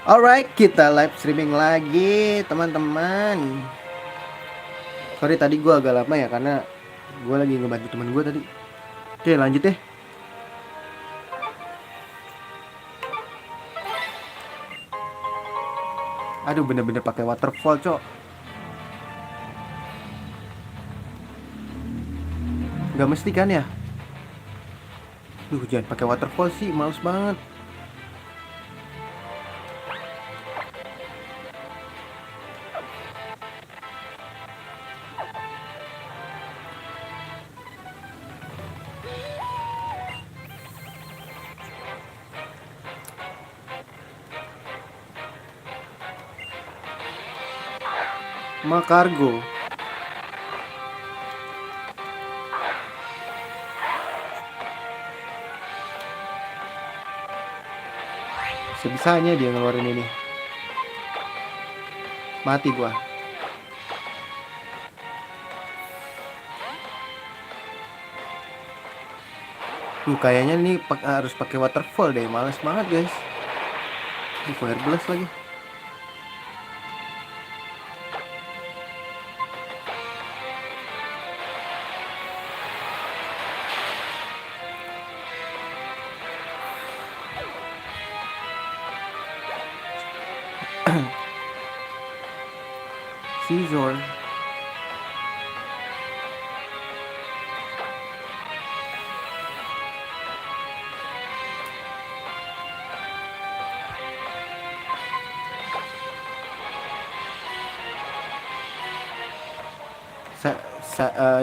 Alright, kita live streaming lagi, teman-teman. Sorry tadi gue agak lama ya karena gue lagi ngebantu teman gue tadi. Oke, lanjut deh. Aduh, bener-bener pakai waterfall, cok. Gak mesti kan ya? Duh, jangan pakai waterfall sih, males banget. Makargo. Sebisanya dia ngeluarin ini. Mati gua. Kayaknya ini harus pakai waterfall deh. Males banget, guys. Fire blast lagi. Scissor.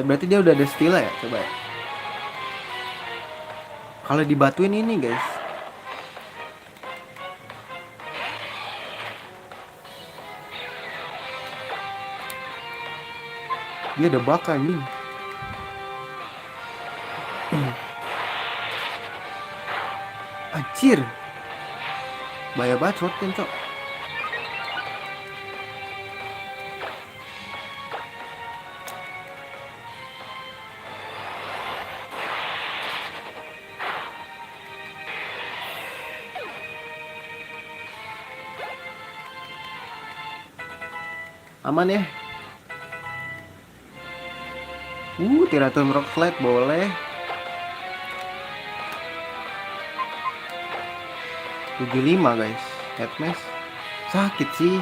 Berarti dia udah ada stila ya? Coba ya. Kalau dibatuin ini, guys. Dia ada bakal nih. Anjir. Bahaya banget shotgun, cok. Aman ya. Tiratum rock slide boleh. 75 guys. Headmass. Sakit sih.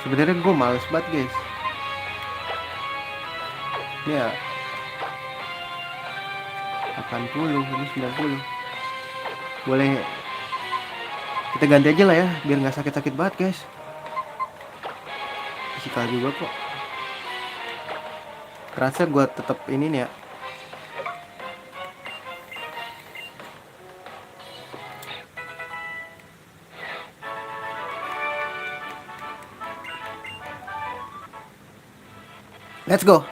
Sebenarnya gue males banget guys. Ya 80 ini 90. Boleh kita ganti aja lah ya, biar nggak sakit-sakit banget guys. Fisikal juga kok. Kerasa gue tetap ini nih ya. Let's go.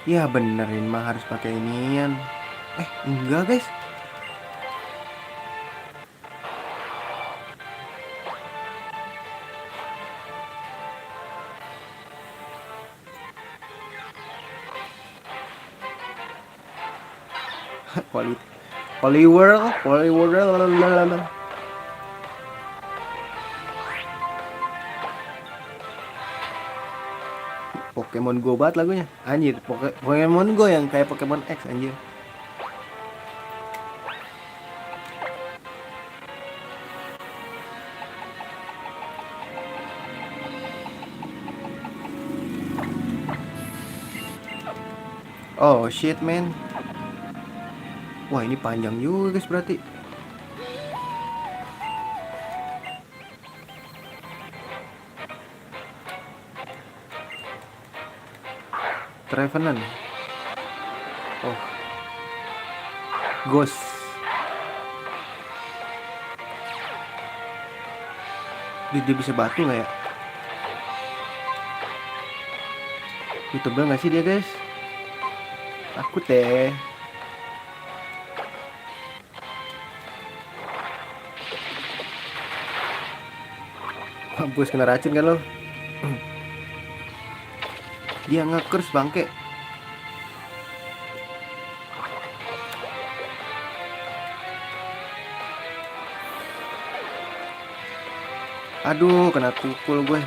Ya benerin mah harus pakai inian. Enggak guys. Poliwhirl. Pokemon Go banget lagunya. Anjir, Pokemon Go yang kayak Pokemon X anjir. Oh shit man. Wah ini panjang juga guys berarti. Trevenant. Oh. Ghost. Dia bisa batu nggak ya? Tebel nggak sih dia guys? Takut deh. Mampus kena racun kan lo. Dia nge-curse bangke. Aduh, kena tukul gue.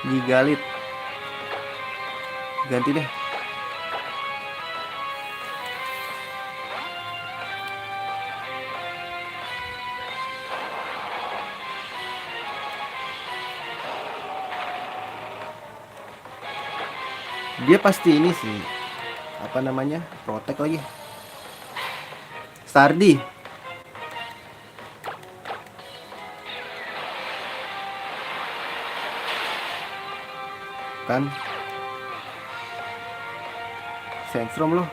Gigalit. Ganti deh. Dia pasti ini sih, apa namanya, protek lagi. Stardi kan, Sandstrom loh.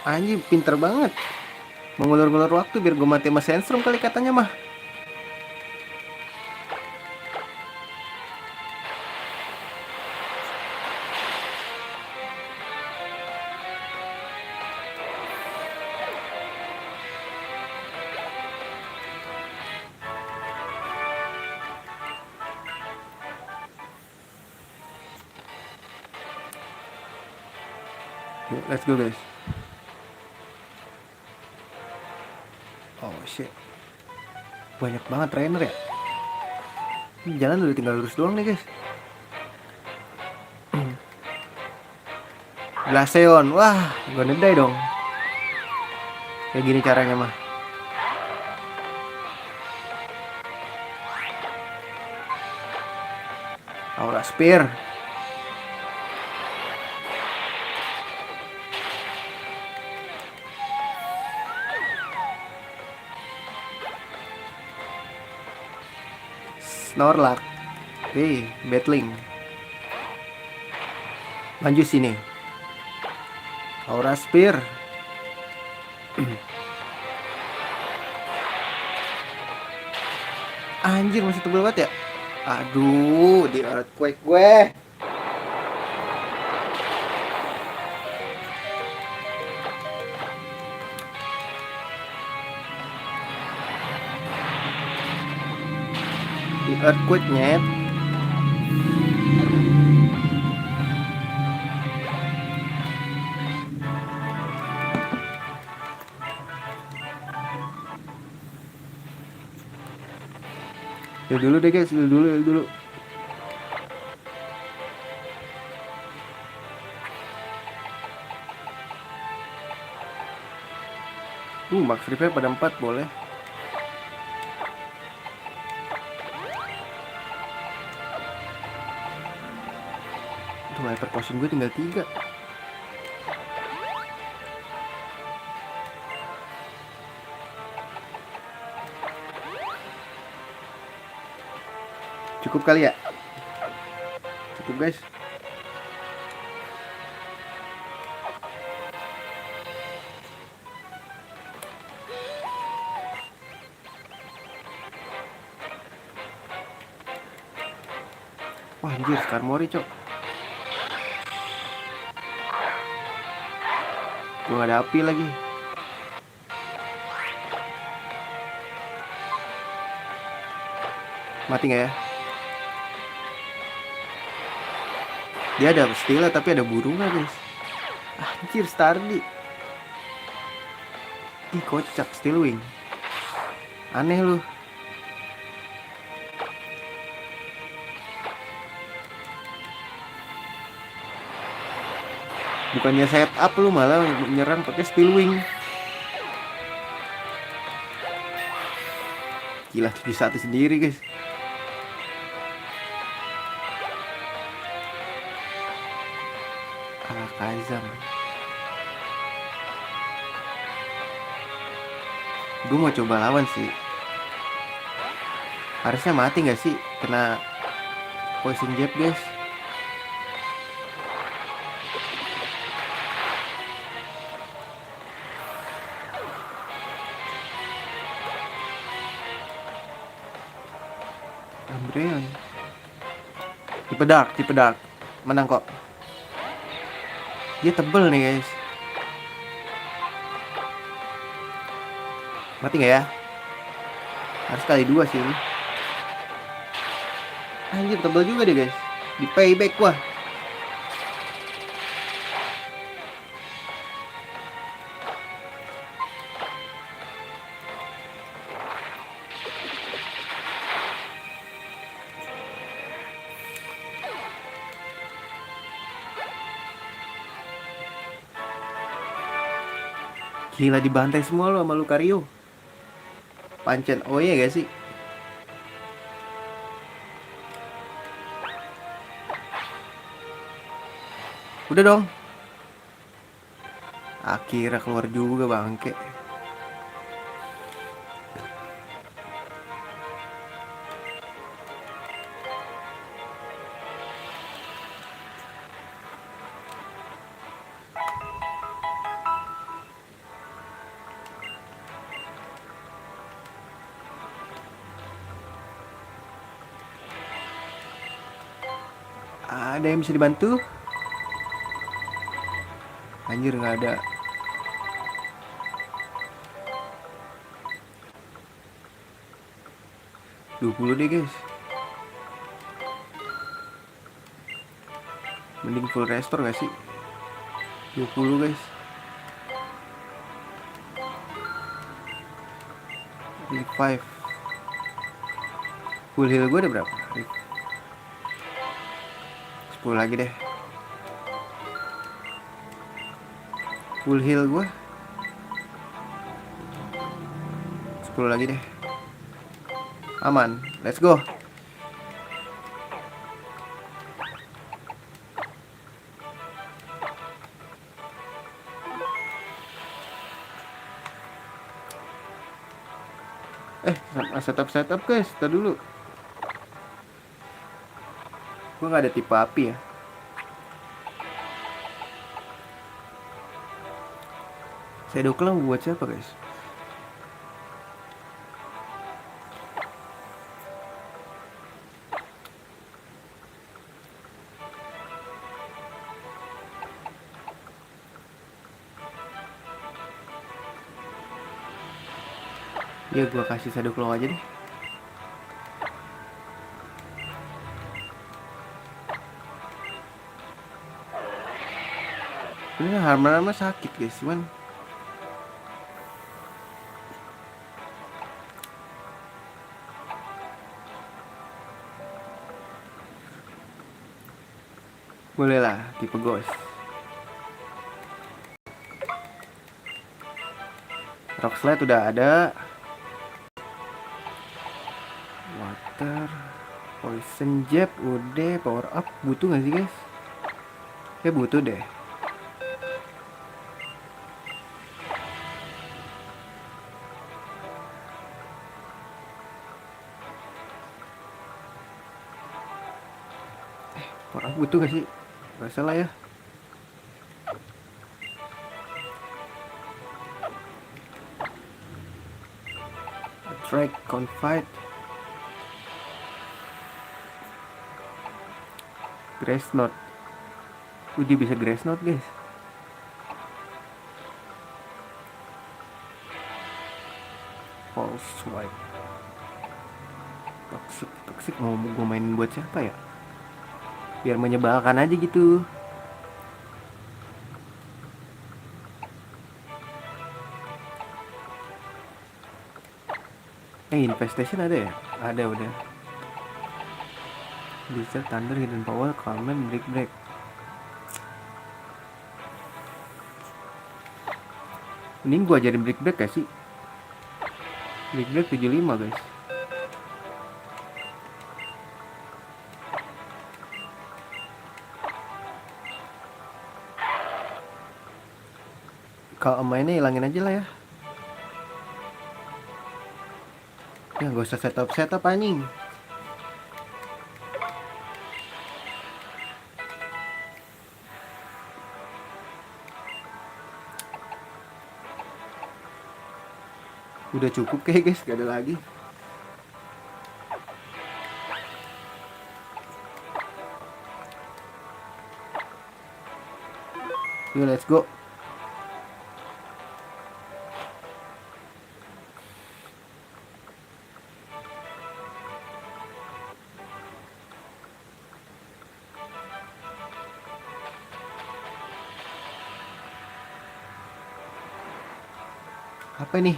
Anjing pinter banget mengulur-ngulur waktu biar gue mati sama Sandstrom kali katanya mah. Yuk, let's go guys. Oh shit, banyak banget trainer ya. Ini jalan udah tinggal lurus doang nih guys. Glaceon, wah gue nedai dong. Kayak gini caranya mah. Aura Spear. Snorlax. Battling. Maju sini. Aura Spear. Anjir masih tebel banget ya. Aduh, di earthquake gue. Di earthquake nyet. Dulu deh guys, dulu. Max repair pada 4 boleh. Tuh hyper potion gue tinggal 3. Cukup kali ya? Cukup guys. Wah anjir, Skarmory cok. Gue gak ada api lagi. Mati gak ya? Dia ada stila tapi ada burungnya guys. Anjir Stardi. Ih kocak Steelwing. Aneh lu. Bukannya setup lu malah menyerang pakai Steelwing. Gila 71 sendiri guys. Kazam. Gue mau coba lawan sih. Harusnya mati gak sih kena poison jab guys. Brian. Tipe dark. Menang kok. Dia tebel nih guys. Mati nggak ya? Harus kali 2 sih ini. Anjir tebel juga deh guys. Di payback wah. Gila dibantai semua lo sama Lucario. Pancen oh iya gak sih? Udah dong. Akhirnya keluar juga bangke. Ada yang bisa dibantu? Anjir nggak ada. $20 deh guys. Mending full restore gak sih? 20 guys. Revive. Full heal gue ada berapa? 10 lagi deh. Full heal gue 10 lagi deh. Aman. Let's go. Setup guys, tar dulu. Gue gak ada tipe api ya. Shadow Clown buat siapa guys? Ya gue kasih Shadow Claw aja deh. Ini Harmana sakit guys, cuman boleh lah tipe ghost. Rock Slide udah ada. Water, Poison Jab udah. Power up butuh gak sih guys? Ya butuh deh. Power up butuh gak sih? Gak salah ya. Attract, Confide, Grace Note. Dia bisa Grace Note guys. False Swipe. Toxic mau gue main buat siapa ya? Biar menyebalkan aja gitu. Infestation ada ya? Ada udah. Bisa Thunder, Hidden Power, Calmant, Break. Mending gua ajarin Break gak sih? Break 75 guys. Kalau mainnya hilangin aja lah ya. Ya gak usah setup anjing. Udah cukup kayak guys, gak ada lagi. Yuk, let's go. Apa ini?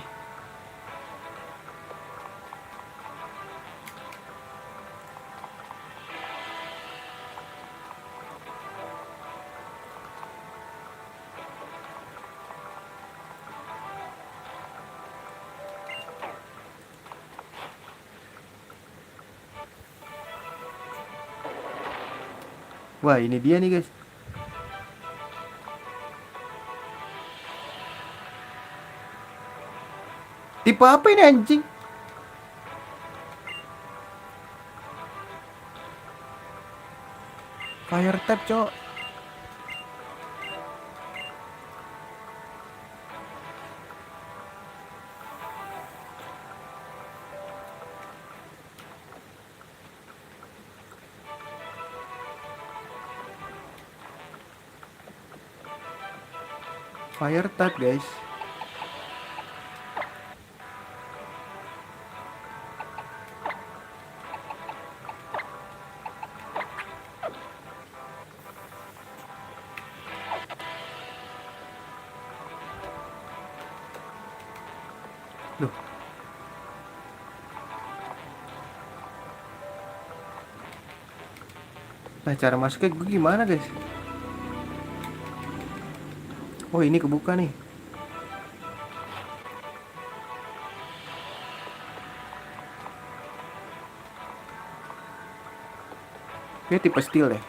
Wah, ini dia nih, guys. Tipe apa ini anjing? Fire type, cok. Fire type, guys. Loh. Nah, cara masuknya gue gimana, guys? Oh, ini kebuka nih. Ini tipe steel deh.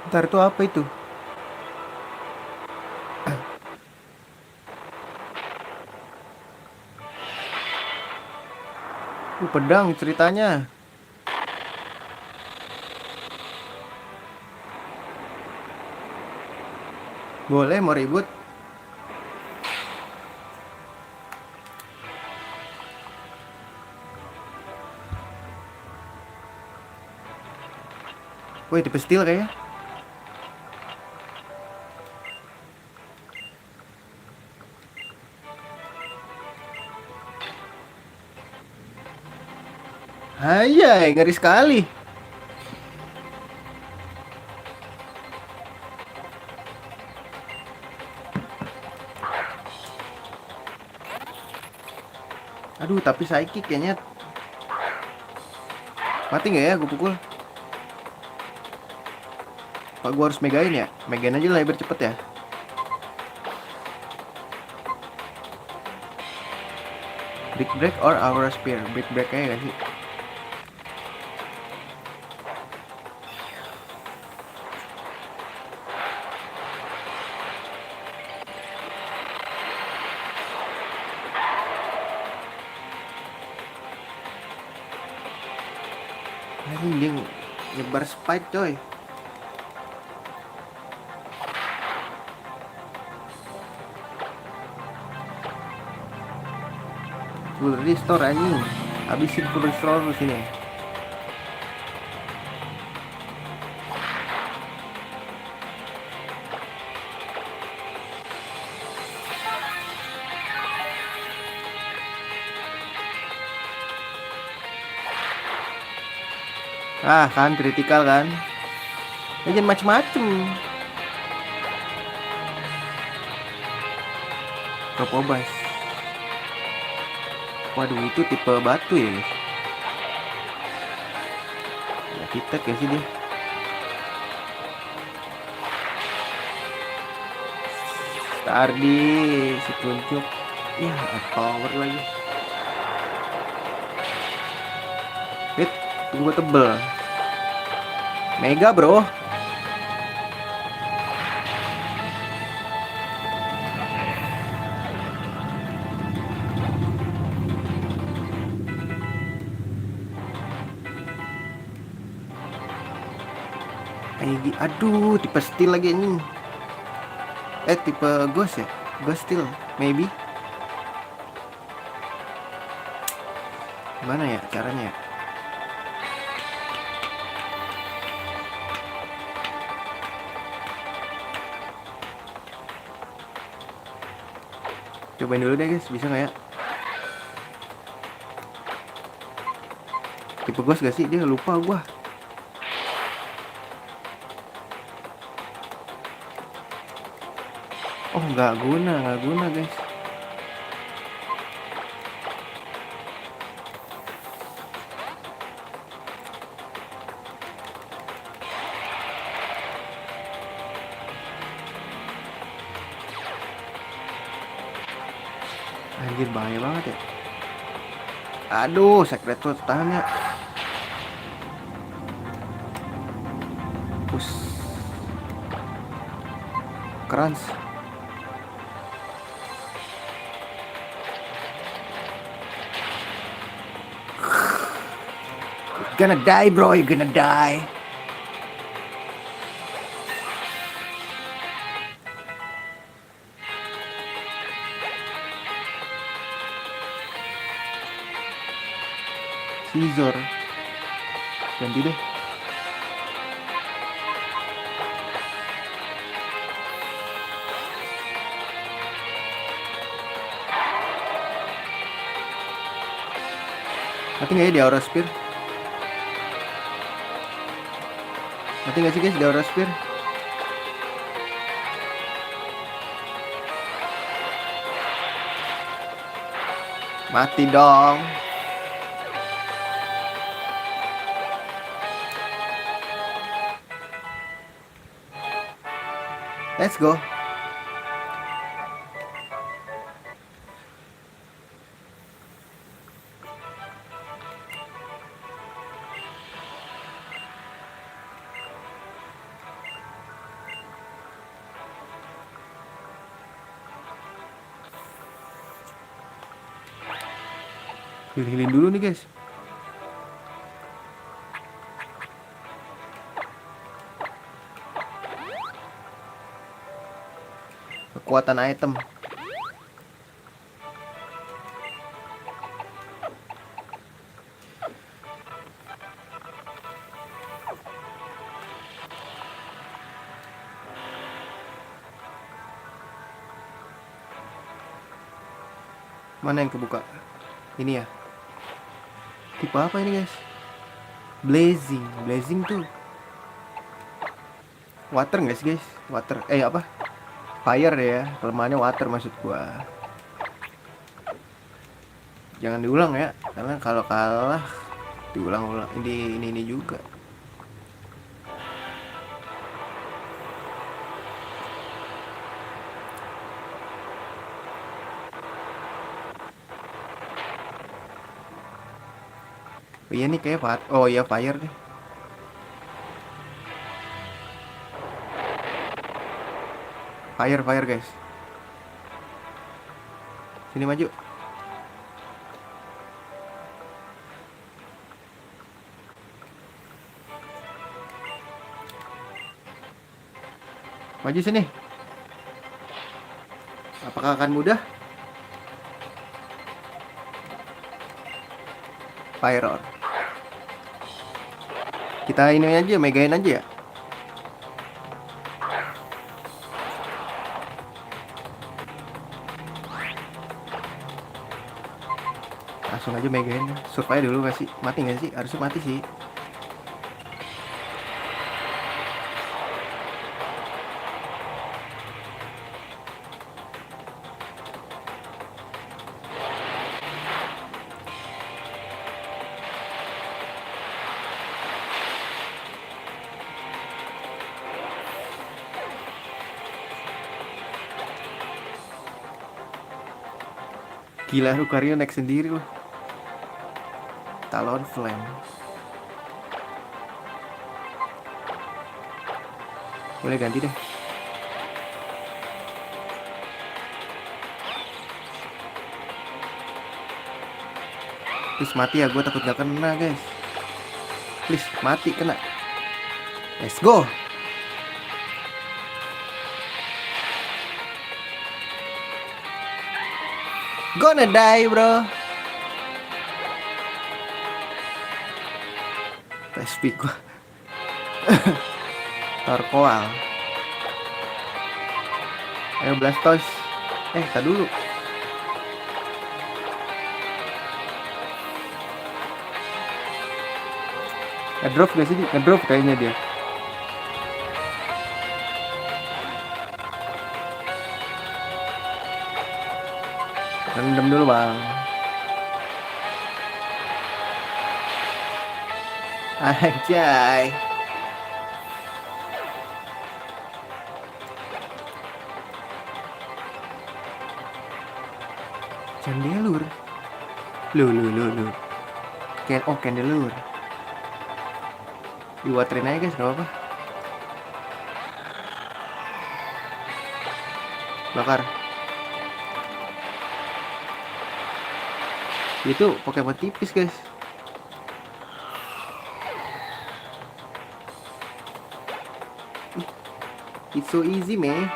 Ntar itu apa itu? Pedang ceritanya. Boleh, mau ribut? Woi, tipe steel kayaknya. Hayai, ngeri sekali. Aduh, tapi psychic kayaknya. Mati nggak ya gue pukul? Pak, gue harus megain ya? Megain aja lah biar cepet ya. Brick break or aura spear? Brick break aja gak sih? Anjing, nyebar spike coy. Full restore anjing. Habisin full restore lu sini. Ah kan, kritikal kan. Jangan macem-macem. Propobas. Waduh, itu tipe batu ya guys. Ya kita kayak sih dia. Stardi si kuncup. Ya, power lagi. Hit, tunggu tebel. Mega bro. Gigi. Aduh, tipe steel lagi anjing. Tipe ghost ya? Ghost steel, maybe. Gimana ya caranya ya? Cobain dulu deh guys, bisa nggak ya? Tipe ghost gak sih? Dia lupa gua. Oh nggak guna guys. Anjir bahaya banget ya. Aduh, secret tuh tahan ya. Pus. Krans. Gonna die bro, you gonna die. Scizor. Ganti deh. Mati gak ya di Aura Spear? Mati gak sih guys di Aura Spear? Mati dong. Let's go. Heal-healin dulu nih guys. Kekuatan item. Mana yang kebuka? Ini ya. Tipe apa ini guys? Blazing tuh water nggak sih guys? Water apa? Fire ya, kelemahannya water maksud gua. Jangan diulang ya, karena kalau kalah diulang-ulang ini juga. Oh iya nih kayak oh iya fire deh. Fire guys. Sini maju. Maju sini. Apakah akan mudah? Fire on. Kita ini aja, megain aja ya. Langsung aja megain. Survive dulu gak sih? Mati gak sih? Harusnya mati sih. Gila, Lucario naik sendiri loh. Talonflame. Boleh ganti deh. Please mati ya, gue takut gak kena guys. Please mati kena. Let's go. Gonna die, bro. Speak gua. Torkoal. Ayo Blastos. Tak dulu. Ngedrop gak sih? Ngedrop kayaknya dia. Rendam dulu bang. Anjay. Candelur. Lu. Candelur. Diwaterin aja guys, gak apa-apa. Bakar. Itu Pokemon tipis guys. It's so easy man.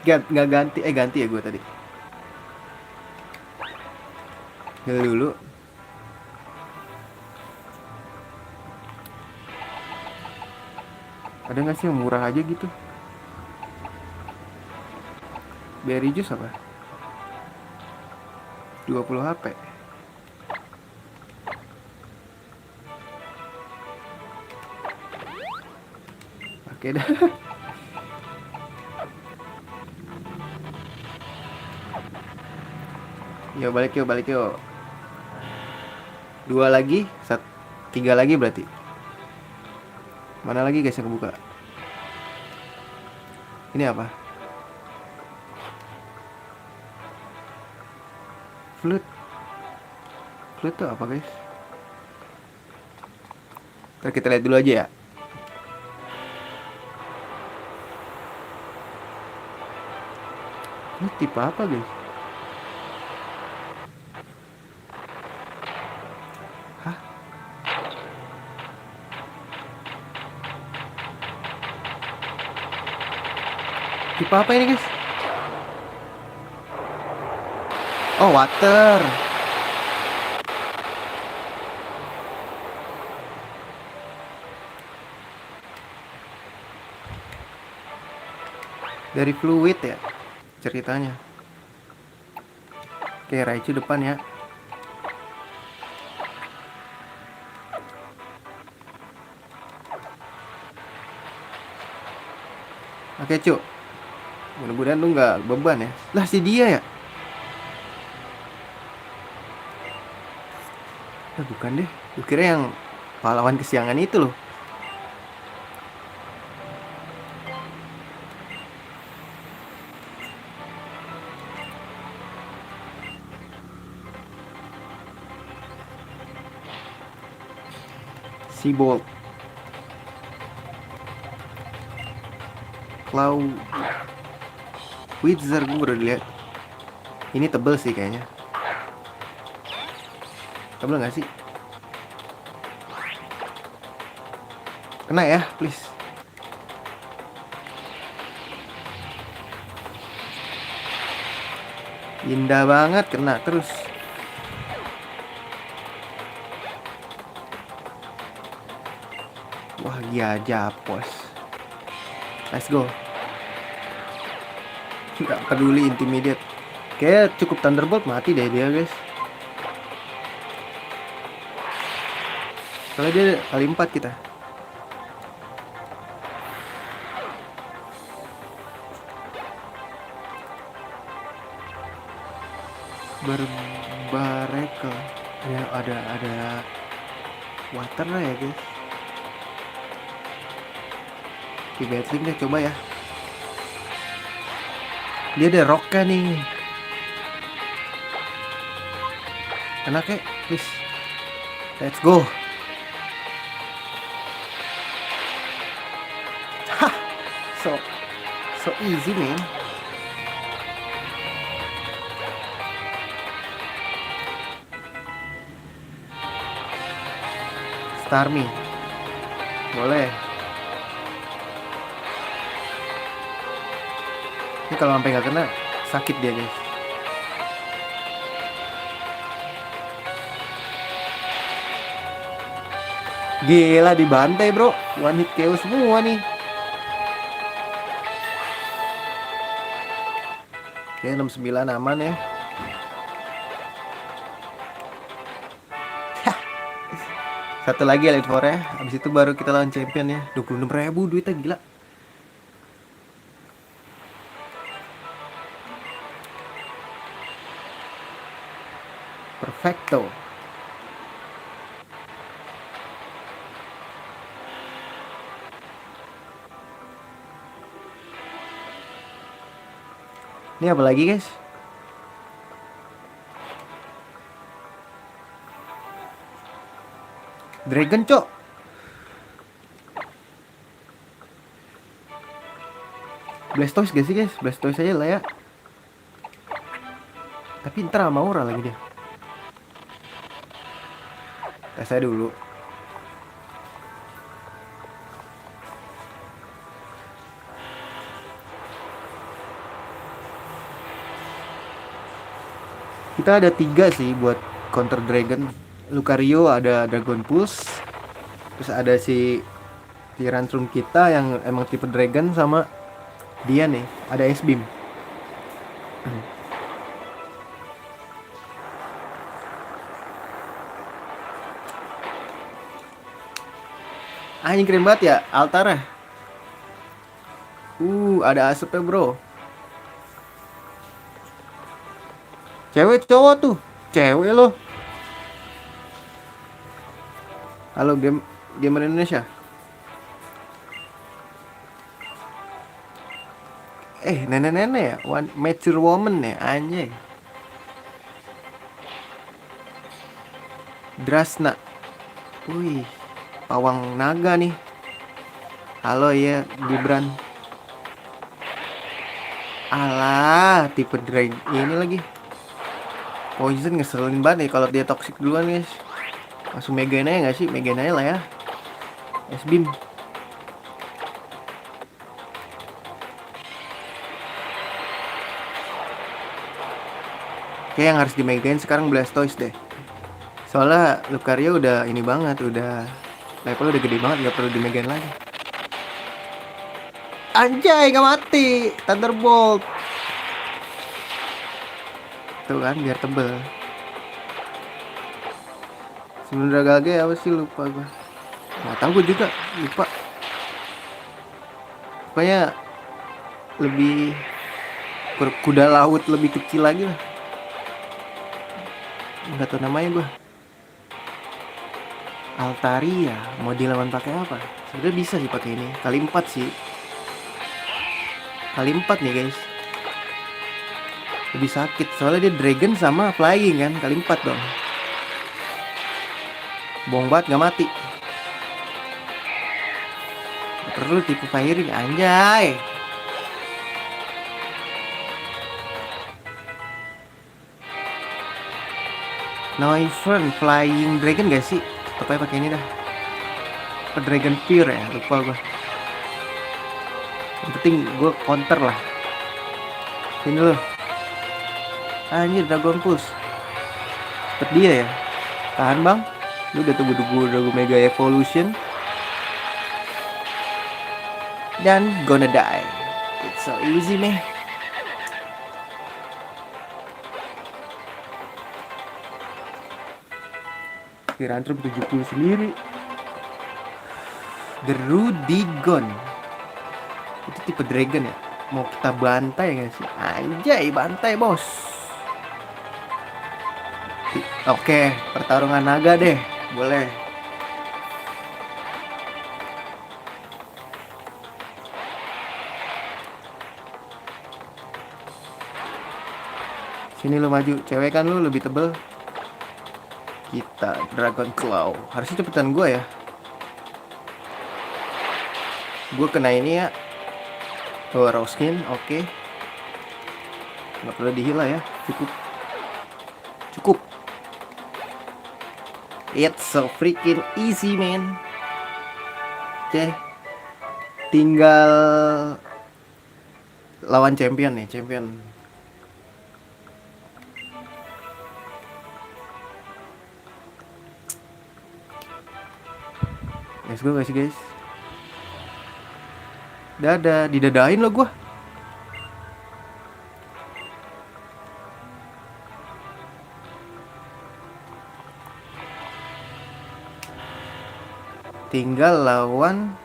Nggak ganti ya gue tadi. Heal dulu. Ada nggak sih yang murah aja gitu? Berry juice apa? 20 HP. Oke dah. Yo balik yuk. 2 lagi, 3 lagi berarti. Mana lagi guys yang kebuka? Ini apa? Flute tuh apa guys? Ntar kita lihat dulu aja ya. Ini tipe apa guys? Hah? Tipe apa ini guys? Oh, water. Dari fluid ya ceritanya. Oke, Raichu depan ya. Oke, Cuk. Mudah-mudahan lu nggak beban ya. Lah si dia ya. Bukan deh. Gue kira yang pahlawan kesiangan itu loh. Seabolt. Cloud Wither gue baru lihat. Ini tebel sih kayaknya. Tebel gak sih? Kena ya, please. Indah banget, kena terus. Wah, dia Japos. Let's go. Gak peduli intimidate. Kayak cukup Thunderbolt mati deh dia guys. Soalnya dia kali 4 kita. Barbarekel. Ya ada water lah ya guys. Di battling deh coba ya. Dia ada rocknya nih. Enak ya, please. Let's go. So easy man. Starmie. Boleh. Ini kalau sampai nggak kena sakit dia guys. Gila dibantai bro. One hit KO semua nih. Oke 69 aman ya. Satu lagi Elite Four ya. Abis itu baru kita lawan champion ya. 26.000 duitnya gila. Perfecto. Ini apa lagi guys? Dragon cok. Blastoise gak sih guys? Blastoise aja lah ya. Tapi ntar sama aura lagi dia. Tes saya dulu. Kita ada 3 sih buat counter Dragon. Lucario ada Dragon Pulse. Terus ada si Tyrantrum kita yang emang tipe Dragon, sama dia nih ada Ice Beam. Anjing keren banget ya altarnya. Ada asapnya bro. Cewek cowok tuh? Cewek loh. Halo gamer Indonesia. Nenek-nenek ya, one mature woman ya, anjay. Drasna. Wih, pawang naga nih. Halo ya, Gibran. Alah, tipe dragon ini lagi. Poison ngeselin banget nih kalau dia toxic duluan guys. Langsung megain aja gak sih? Megain aja lah ya. S-beam. Oke, yang harus dimegain sekarang Blastoise deh. Soalnya Lucario udah ini banget, udah level udah gede banget, gak perlu dimegain lagi. Anjay, gak mati. Thunderbolt. Tuh kan, biar tebel. Sebelum Dragage apa sih, lupa gue. Gak tau gue juga, lupa. Pokoknya lebih kuda laut lebih kecil lagi lah. Gak tau namanya gue. Altaria, mau dilawan pakai apa? Sebenarnya bisa sih pakai ini. Kali 4 sih. Kali 4 nih guys. Lebih sakit soalnya dia dragon sama flying kan. Kali 4 dong. Bohong banget gak mati. Gak perlu tipe firing anjay. Noivern flying dragon gak sih? Pokoknya pakai ini dah. Apa Dragon Fear ya? Lupa gue. Yang penting gue counter lah. Sini loh. Anjir Dragon Pulse. Cepet dia ya. Tahan bang. Lu udah tunggu Dragon Mega Evolution. Dan gonna die. It's so easy man. Tyrantrum 70 sendiri. The Rudigon. Itu tipe dragon ya. Mau kita bantai gak sih? Anjay bantai bos. Oke, pertarungan naga deh. Boleh. Sini lu maju. Cewek kan lu lebih tebel. Kita Dragon Claw. Harusnya cepetan gue ya. Gue kena ini ya. Raw skin, oke. Gak perlu dihila ya. Cukup. It's so freaking easy, man. Oke, tinggal lawan champion nih, champion. Let's go guys. Dadah, didadain lo gua. Tinggal lawan.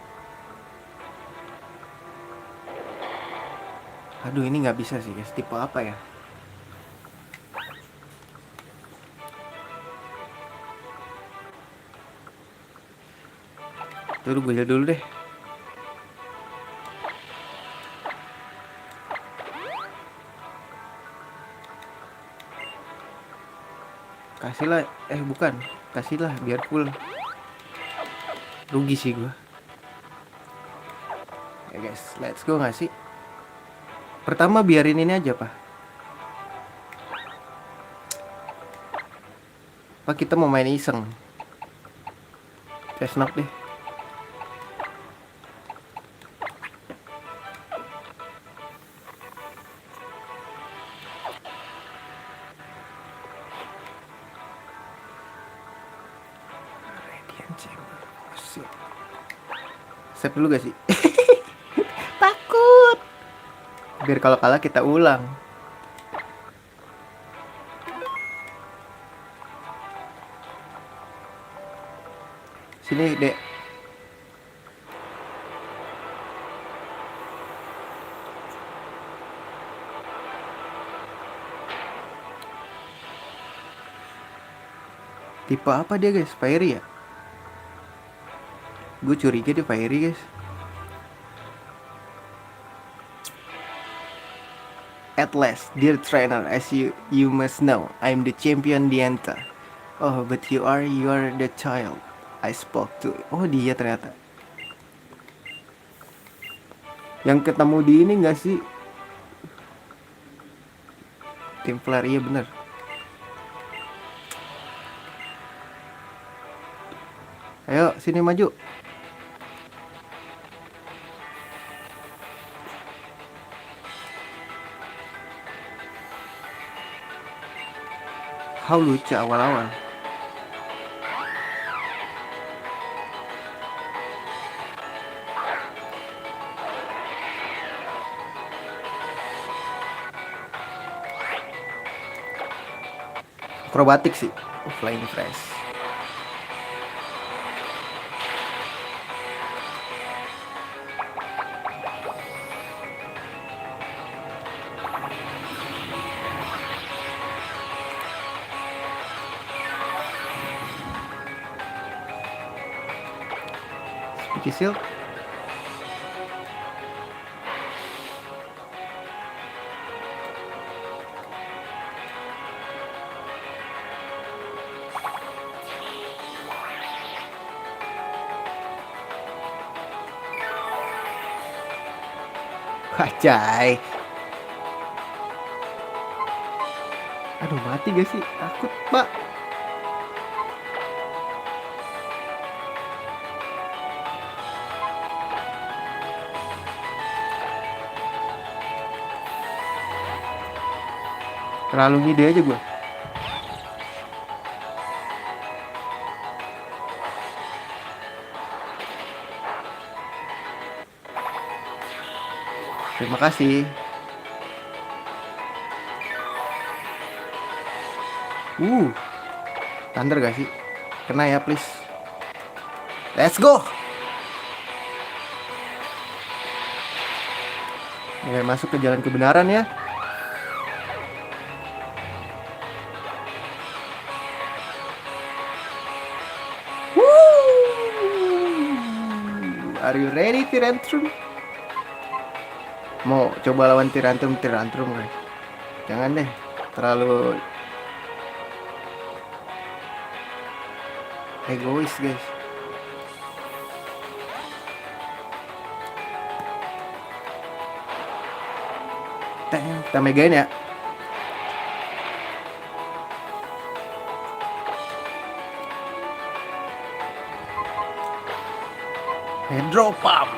Aduh, ini nggak bisa sih guys. Tipe apa ya? Gue lihat dulu deh. Kasihlah, bukan. Kasihlah biar full. Rugi sih gue. Ya guys, let's go nggak sih? Pertama biarin ini aja, Pak. Pak, kita mau main iseng. Test knock deh. Save dulu gak sih? Takut. Biar kalau kalah kita ulang. Sini, Dek. Tipe apa dia, guys? Fiery ya? Gue curiga dia Fiery, guys. At last, dear trainer, as you must know, I'm the champion Dianta. Oh, but you are the child I spoke to. Oh, dia ternyata. Yang ketemu di ini nggak sih? Tim Flare, iya bener. Ayo, sini maju. How lucu awal-awal. Akrobatik sih. Flying fresh. Kisil. Kacai. Aduh, mati gak sih? Takut, Pak. Terlalu ngide aja gue. Terima kasih. Thunder gak sih? Kena ya, please. Let's go. Mulai masuk ke jalan kebenaran ya. Are you ready, Tyrantrum? Mau coba lawan Tyrantrum guys? Jangan deh, terlalu egois guys. Kita megain ya. Hydro Pump.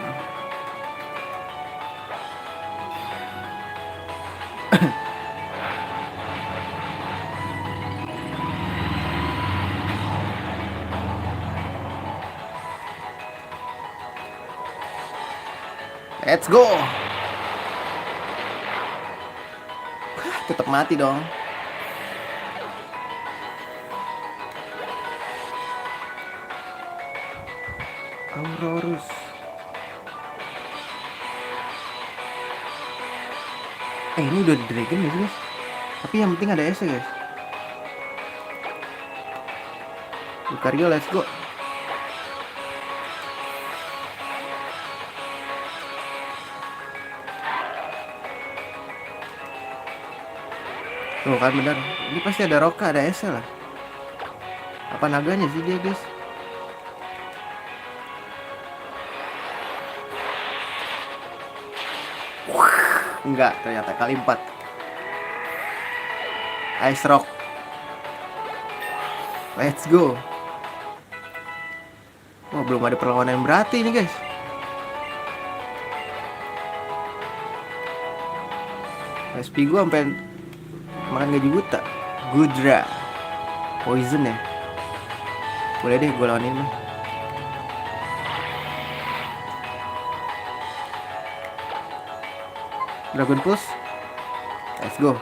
Let's go. Tetap mati dong. Aurorus. Ini udah di dragon ya guys. Tapi yang penting ada S ya guys. Lucario, let's go. Tuh kan bener. Ini pasti ada Roka, ada S lah. Apa naganya sih dia guys? Enggak, ternyata kali 4. Ice Rock. Let's go. Wah, belum ada perlawanan yang berarti ini guys. SP gue sampai makan gaji buta. Gudra. Poison ya. Boleh deh gue lawanin mah. Dragon Pulse. Let's go.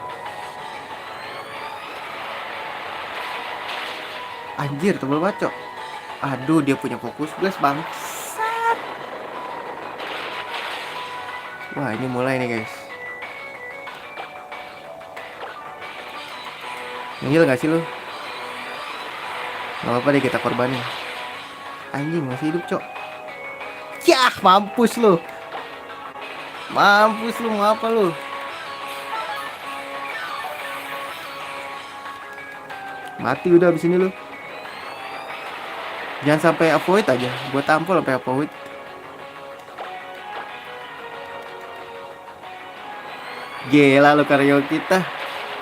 Anjir, tebel bacok. Aduh, dia punya fokus blast bangsat. Wah, ini mulai nih guys. Ngil gak sih lu? Gak apa-apa deh kita korbanin. Anjing masih hidup cok. Yah, mampus lu. Mampus lu, mau apa lu? Mati udah abis ini lu. Jangan sampai avoid aja. Gua tampol sampai avoid. Gila lu Lucario kita.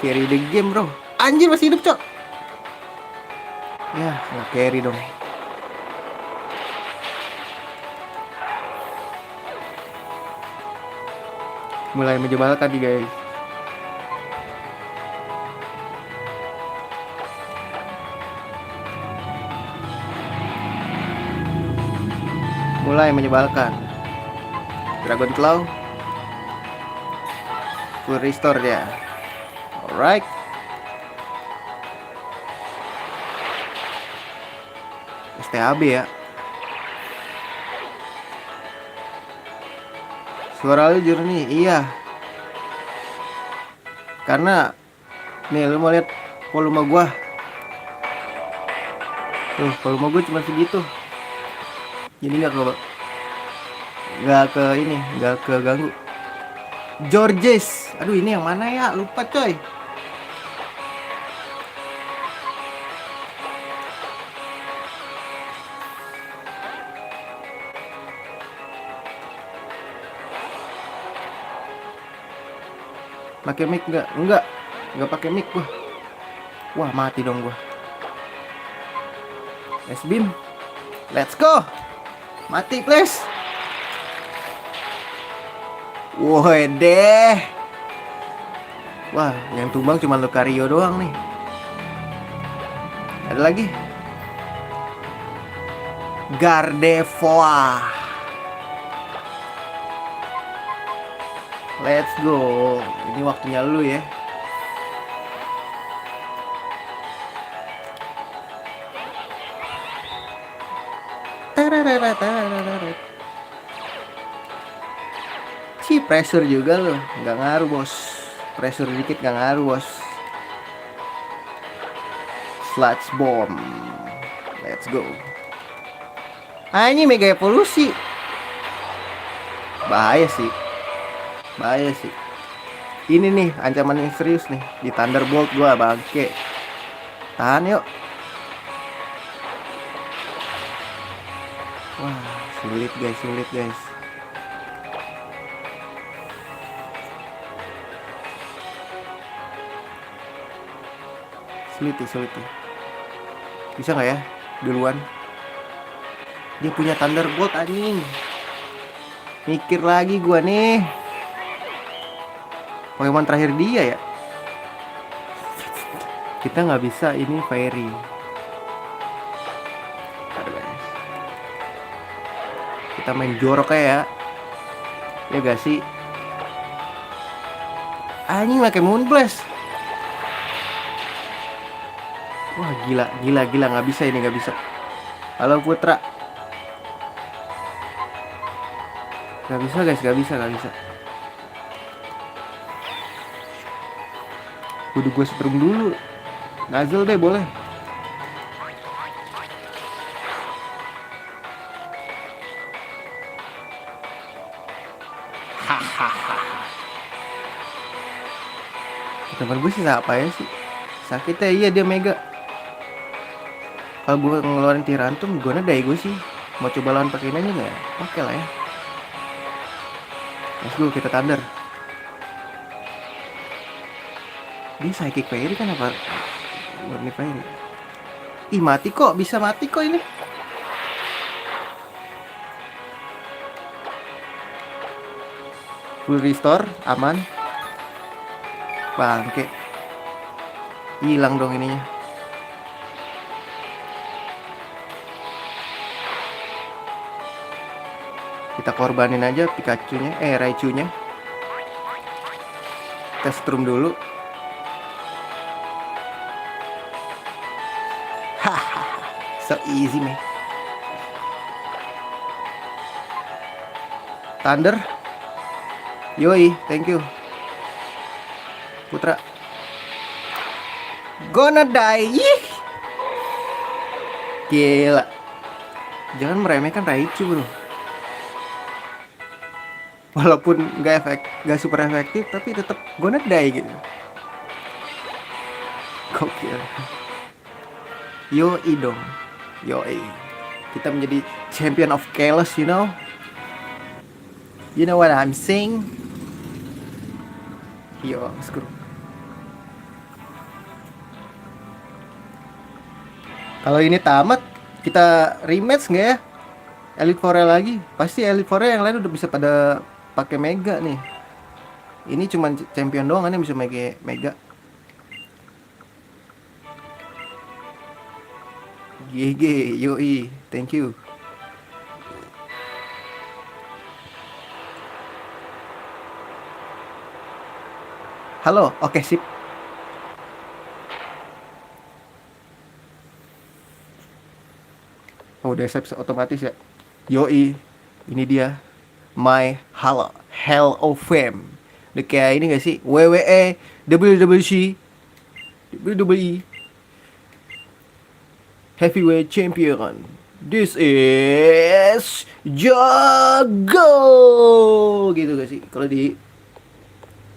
Carry the game bro. Anjir masih hidup cok. Ya nggak carry dong. Mulai menjebalkan nih guys. Mulai menyebalkan. Dragon Claw. Full restore dia. Alright. STAB ya. Suara lu jernih, iya. Karena nih lu mau lihat volume gua. Tuh, volume gua cuma segitu. Jadi nggak ke ini, nggak ke ganggu. Georges, aduh ini yang mana ya? Lupa coy. Pakai mic nggak pakai mic gua. Wah mati dong gua. S-beam, let's go. Mati please. Woi deh. Wah yang tumbang cuma Lucario doang nih. Ada lagi Gardevoir. Let's go. Ini waktunya lu ya. Si pressure juga lu. Nggak ngaruh bos. Pressure dikit nggak ngaruh bos. Sludge bomb. Let's go. Ini mega evolusi. Bahaya sih. Ini nih ancaman yang serius nih. Di Thunderbolt gua bangke. Tahan yuk. Wah sulit guys. Sulit tuh. Bisa nggak ya duluan? Dia punya Thunderbolt anjing. Mikir lagi gua nih. Pokemon terakhir dia ya. Kita nggak bisa ini Fairy. Aduh guys. Kita main jorok ya. Ya gak sih? Anjing pakai Moonblast. Wah gila nggak bisa ini nggak bisa. Halo Putra. Nggak bisa guys, nggak bisa. Kudu gue setrum dulu. Nozzle deh boleh. Temen gue sih apa ya sih? Sakitnya iya dia mega. Kalau gue ngeluarin Tyrantrum, gue nadai gue sih. Mau coba lawan pakai ini nggak? Oke lah ya. Let's go, kita Thunder. Dia Psychic Fairy kan apa? Murni Fairy. Ih mati kok, bisa mati kok ini. Full restore, aman. Bangke. Hilang dong ininya. Kita korbanin aja Pikachu-nya, Raichu-nya. Kita strum dulu. Hahaha, so easy man. Thunder. Yoi, thank you. Putra. Gonna die. Yih. Gila. Jangan meremehkan Raichu bro. Walaupun gak super efektif, tapi tetap gonna die gitu. Gokil. Yoi dong. Yoi. Kita menjadi champion of chaos, you know. You know what I'm saying? Yo, screw. Kalau ini tamat, kita rematch nggak ya? Elite Four lagi. Pasti Elite Four yang lain udah bisa pada pakai Mega nih. Ini cuma champion doang kan yang bisa Mega. GG, yoi, thank you. Halo, oke sip. Oh, udah save otomatis ya. Yoi, ini dia my Hall of Fame. Udah kayak ini gak sih? WWE, WWE, WWE Heavyweight Champion. This is Jago. Gitu gak sih? Kalau di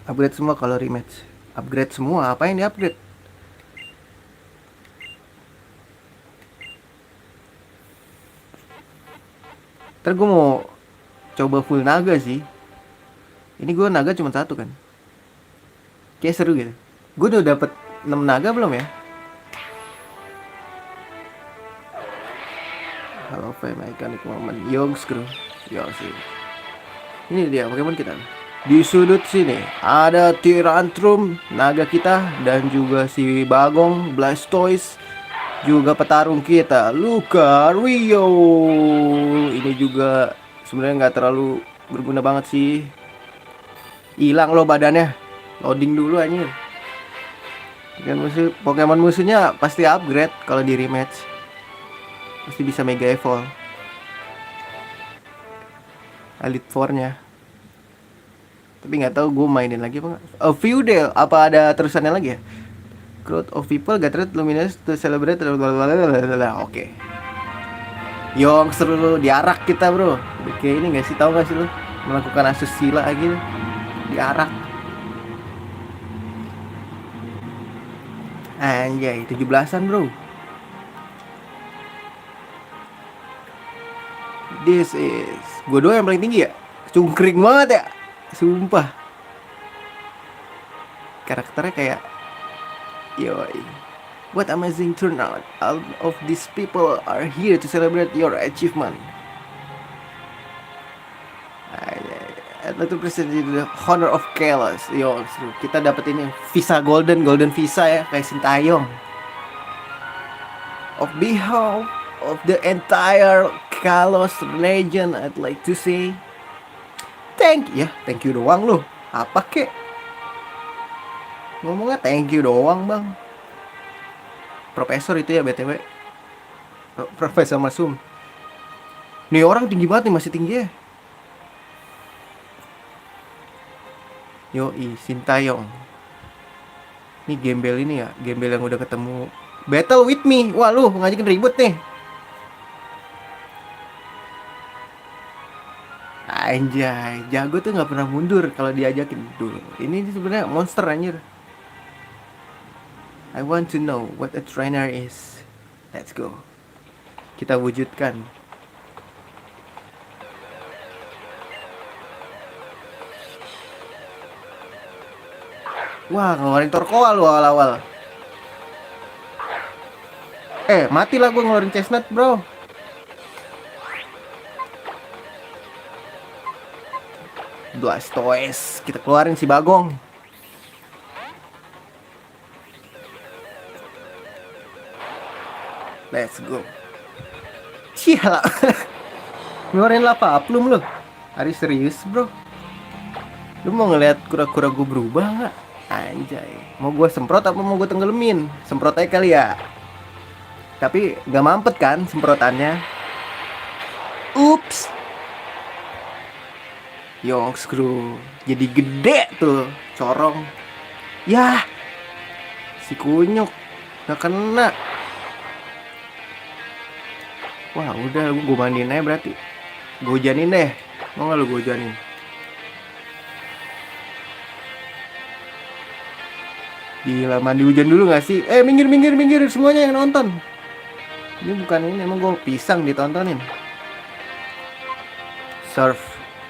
upgrade semua, kalau rematch upgrade semua, apa yang di upgrade? Ntar gue mau coba full naga sih. Ini gue naga cuma satu kan. Kayak seru gitu. Gue udah dapet 6 naga belum ya? Halo Fame Iconic Moment Yogscrew. Yo sih. Ini dia Pokemon kita. Di sudut sini ada Tyrantrum naga kita, dan juga si Bagong Blastoise, juga petarung kita Lucario. Ini juga sebenarnya nggak terlalu berguna banget sih. Hilang loh badannya. Loading dulu anjir. Dan Pokemon musuhnya pasti upgrade kalau di rematch. Pasti bisa Mega Evolve Elite Four-nya. Tapi nggak tahu gue mainin lagi apa nggak. Feudal apa ada terusannya lagi ya? Crowd of people gathered luminous to celebrate. Oke. Yong seru diarak kita bro. Kayak ini nggak sih, tahu nggak sih lu melakukan asusila gitu diarak. Anjay 17-an bro. This is gue doang yang paling tinggi ya. Cungkring banget ya. Sumpah. Karakternya kayak yoi. What amazing turnout. All of these people are here to celebrate your achievement. I'd like to present you the honor of Chaos. Yo, kita dapat ini visa golden visa ya, kayak Sintayong. Of behalf of the entire Kalos Legend, I'd like to say thank you doang lu. Apa kek? Ngomongnya thank you doang, Bang. Profesor itu ya BTW. Profesor Masum. Nih orang tinggi banget nih, masih tinggi ya. Yoi, Sintayong. Ini gembel ini ya, gembel yang udah ketemu battle with me. Wah lu ngajakin ribut nih. Anjay, jago tuh nggak pernah mundur kalau diajakin dulu. Ini sebenarnya monster anjir. I want to know what a trainer is. Let's go. Kita wujudkan. Wah, ngeluarin Torkoal lu awal-awal. Mati lah gue ngeluarin Chestnut, bro. Blastoise, kita keluarin si Bagong. Let's go. Ciala. Ngeluarin apa? Plum lu. Hari serius, bro. Lu mau ngeliat kura-kura gue berubah nggak? Anjay. Mau gue semprot apa mau gue tenggelamin? Semprot aja kali ya. Tapi gak mampet kan semprotannya. Ups. Screw. Jadi gede tuh corong. Yah. Si kunyuk. Gak kena. Wah udah gue mandiin aja berarti. Gue hujanin deh. Mau gak lu gue hujanin? Gila, mandi hujan dulu gak sih? Minggir semuanya yang nonton. Ini bukan ini, emang gue pisang ditontonin. Surf.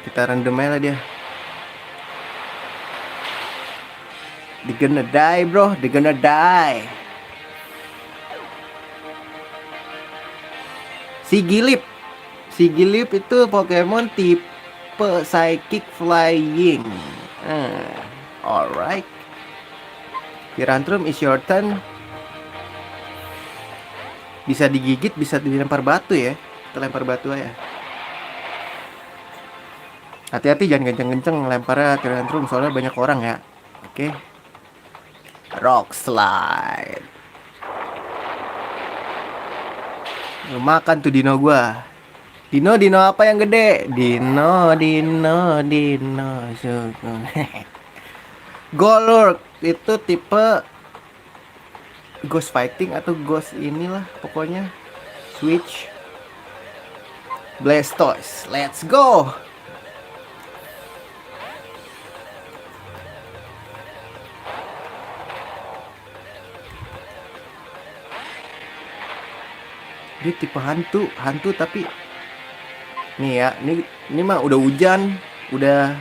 Kita random aja lah dia. They gonna die bro, they gonna die. Sigilip itu Pokemon tipe Psychic Flying. Alright. Tyrantrum is your turn. Bisa digigit, bisa dilempar batu ya. Kita lempar batu aja. Hati-hati jangan kenceng-kenceng lemparnya Tyrantrum, soalnya banyak orang ya. Oke. Rock Slide. Lu makan tuh dino gua. Dino apa yang gede? Dino. Golurk itu tipe Ghost Fighting atau Ghost inilah pokoknya. Switch. Blastoise, let's go. Dia tipe hantu tapi nih ya, ini mah udah hujan, udah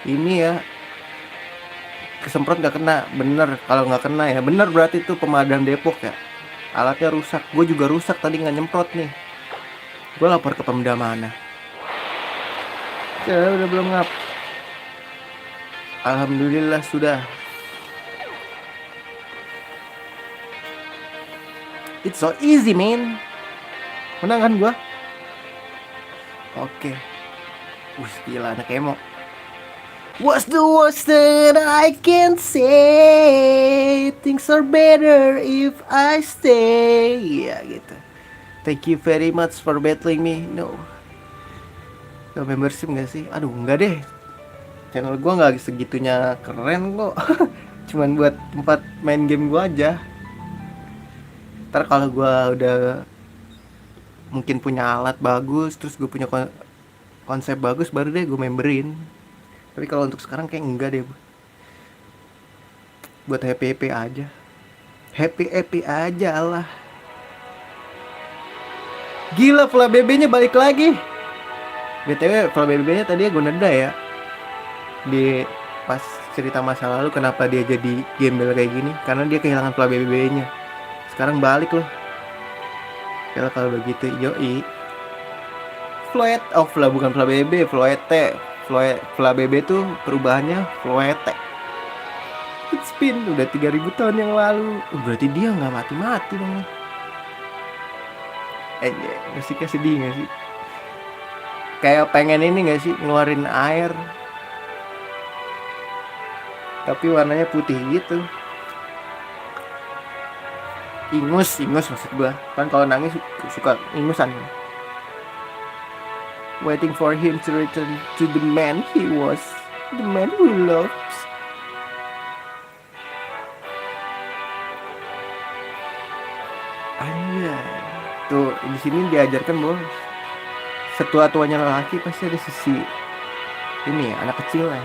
ini ya. Kesemprot gak kena, bener. Kalau gak kena ya bener, berarti itu pemadam Depok ya. Alatnya rusak, gue juga rusak tadi gak nyemprot nih. Gue lapor ke Pemda mana. Ya udah belum ngap. Alhamdulillah sudah. It's so easy man. Menang kan gue. Oke. Gila anak emo. What's the worst that I can say? Things are better if I stay. Ya gitu. Thank you very much for battling me. No. Gak membership gak sih? Aduh enggak deh. Channel gue gak segitunya keren kok. Cuman buat tempat main game gue aja. Ntar kalau gue udah mungkin punya alat bagus, terus gue punya konsep bagus, baru deh gue memberin. Tapi kalau untuk sekarang kayak enggak deh. Buat happy aja. Happy aja lah. Gila, Fla BB-nya balik lagi. BTW Fla BB-nya tadi gue neda ya. Di pas cerita masa lalu kenapa dia jadi gembel kayak gini, karena dia kehilangan Fla BB-nya. Sekarang balik loh. Kalau begitu, yoi. Floet, oh bukan Flabebe, Floete. Flabebe tuh perubahannya Floete. It's been udah 3.000 tahun yang lalu. Berarti dia nggak mati-mati dong. Musiknya sedih gak sih? Kayak pengen ini gak sih, ngeluarin air. Tapi warnanya putih gitu. Ingus maksud gua. Kan kalau nangis suka ingusan. Waiting for him to return to the man he was. The man who loves. Anjay. Tuh, di sini diajarkan bahwa setua-tuanya lelaki pasti ada sisi ini anak kecil lah.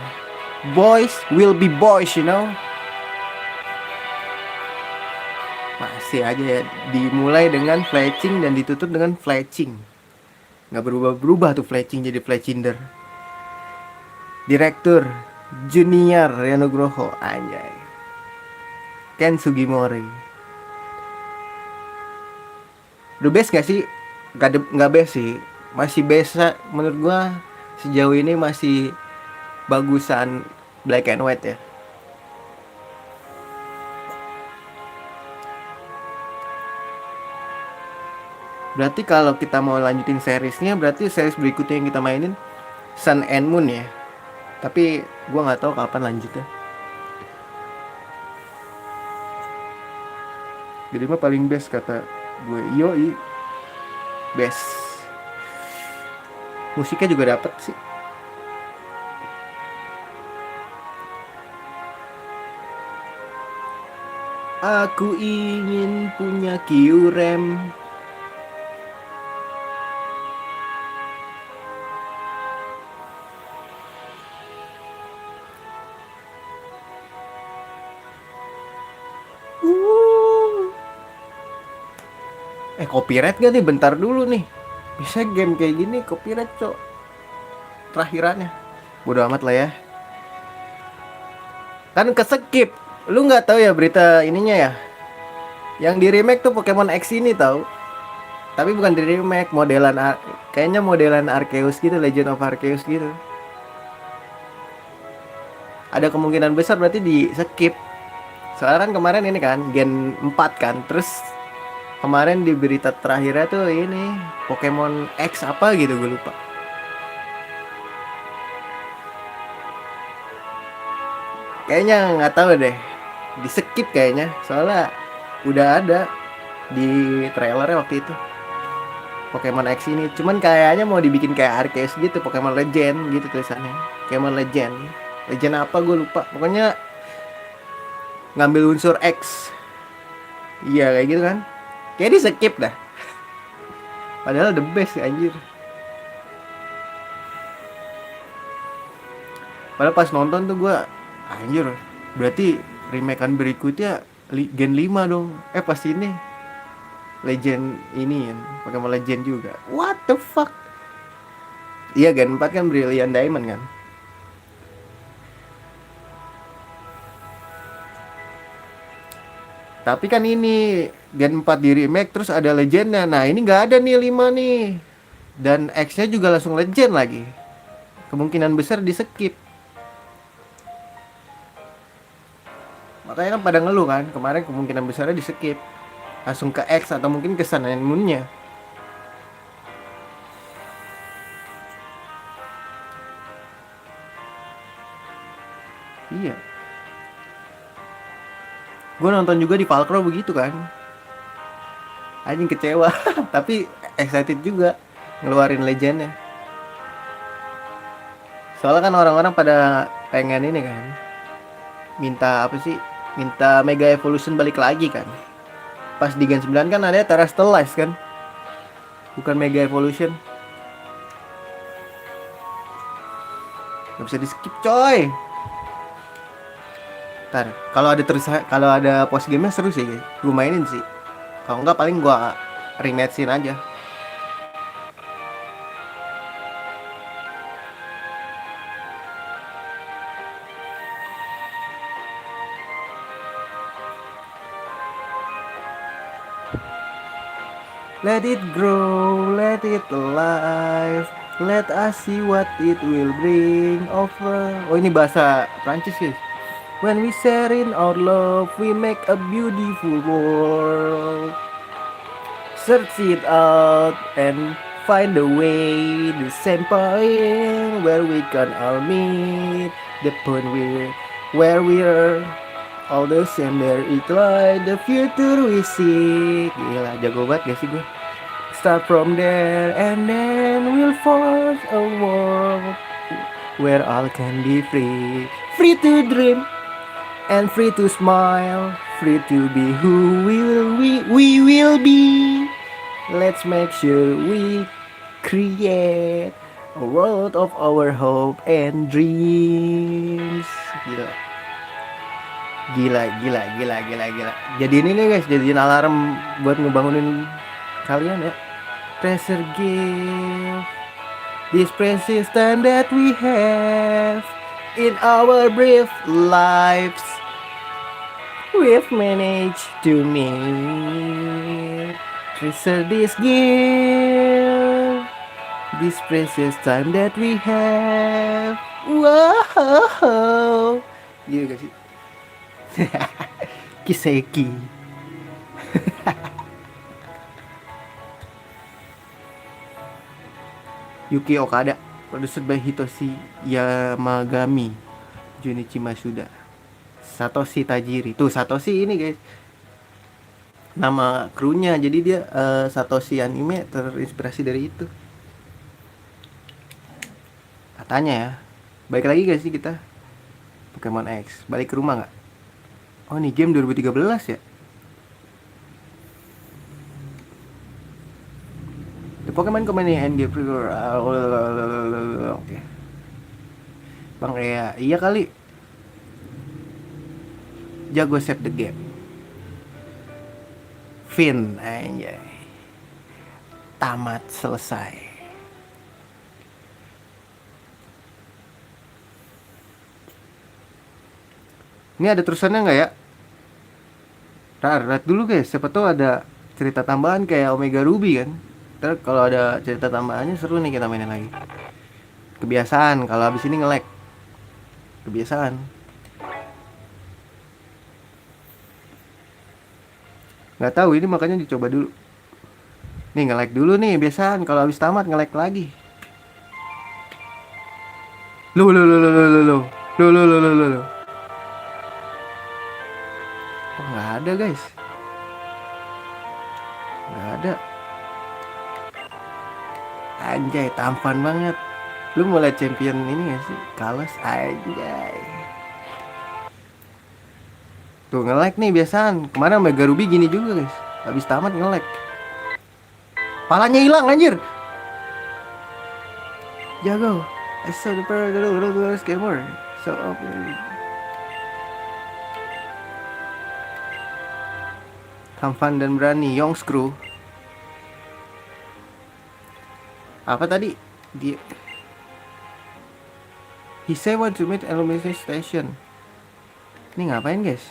Boys will be boys, you know. Masih aja ya, dimulai dengan fletching dan ditutup dengan fletching. Nggak berubah-berubah tuh fletching jadi fletchinder. Direktur Junior Nugroho, anjay. Ken Sugimori. The best gak sih? Gak best sih. Masih biasa menurut gua, sejauh ini masih bagusan black and white ya. Berarti kalau kita mau lanjutin seriesnya, berarti series berikutnya yang kita mainin Sun and Moon ya. Tapi gua nggak tahu kapan lanjutnya. Jadi mah paling best kata gue. Yoi, best. Musiknya juga dapet sih. Aku ingin punya Kyurem. Copyright gak nih? Bentar dulu nih. Bisa game kayak gini copyright, cok. Terakhirannya bodo amat lah ya. Kan keskip. Lu nggak tahu ya berita ininya ya? Yang di remake tuh Pokemon X ini tahu. Tapi bukan di remake, kayaknya modelan Arceus gitu, Legend of Arceus gitu. Ada kemungkinan besar berarti di skip. Soalnya kan kemarin ini kan Gen 4 kan. Terus kemarin di berita terakhirnya tuh ini Pokemon X apa gitu, gue lupa. Kayaknya nggak tahu deh, di skip kayaknya. Soalnya udah ada di trailernya waktu itu Pokemon X ini. Cuman kayaknya mau dibikin kayak Arceus gitu, Pokemon Legend gitu tulisannya. Pokemon Legend. Legend apa gue lupa. Pokoknya ngambil unsur X. Iya kayak gitu kan. Kayak di skip dah. Padahal the best anjir. Padahal pas nonton tuh gue anjir, berarti remakean berikutnya Gen 5 dong. Pas ini Legend ini kan, Pokemon Legend juga. What the fuck? Iya Gen 4 kan Brilliant Diamond kan. Tapi kan ini Gen 4 di remake terus ada Legendnya. Nah ini nggak ada nih 5 nih. Dan X-nya juga langsung Legend lagi. Kemungkinan besar di skip. Makanya kan pada ngeluh kan, kemarin kemungkinan besarnya di skip. Langsung ke X atau mungkin ke Sun and Moon-nya. Iya. Gue nonton juga di Valkro begitu kan. Anjing kecewa, tapi excited juga ngeluarin Legendnya. Soalnya kan orang-orang pada pengen ini kan, minta apa sih? Minta Mega Evolution balik lagi kan. Pas di Gen 9 kan ada Terrestrialize kan, bukan Mega Evolution. Gak bisa di skip coy. Ntar kalau ada post game-nya seru sih, gue mainin sih. Kalau enggak paling gue rematchin aja. Let it grow, let it alive. Let us see what it will bring over. Oh, ini bahasa Prancis guys. When we share in our love, we make a beautiful world. Search it out and find a way. The same point where we can all meet. The point where we're all the same. There it lies the future we seek. Gila, jago banget gak sih gue? Start from there and then we'll forge a world where all can be free. Free to dream and free to smile. Free to be who we will be. Let's make sure we create a world of our hope and dreams. Gila. Gila. Jadi ini nih guys, jadiin alarm buat ngebangunin kalian ya. Treasure gift this precious time that we have in our brief lives. We've managed to make treasure this gift, this precious time that we have. Wow, gitu gak sih? Kiseki. Yuki Okada, produced by Hitoshi Yamagami, Junichi Masuda, Satoshi Tajiri. Tuh Satoshi ini guys, nama krunya. Jadi dia Satoshi anime terinspirasi dari itu. Katanya ya. Baik lagi guys sih kita Pokemon X. Balik ke rumah nggak? Oh nih game 2013 ya. The Pokemon Company and Game Figure. Oke. Bang iya kali. Jago save the game. Fin anjay. Tamat selesai. Ini ada terusannya nggak ya? Lihat dulu guys, siapa tahu ada cerita tambahan kayak Omega Ruby kan. Ntar kalau ada cerita tambahannya seru nih kita mainin lagi. Kebiasaan kalau habis ini nge-lag. Kebiasaan. Nggak tahu ini makanya dicoba dulu. Nih nge-lag dulu nih, biasaan kalau habis tamat nge-lag lagi. Loh. Oh, nggak ada guys. Nggak ada. Anjay, tampan banget. Lu mulai champion ini gak sih? Kalas anjay. Tuh nge-lag nih biasaan. Kemarin Mega Ruby gini juga guys. Habis tamat nge-lag. Palanya hilang anjir. Jago. I saw the power gamer. So tampan dan berani Young Screw. Apa tadi? Dia He say want to meet elimination station. Ini ngapain guys?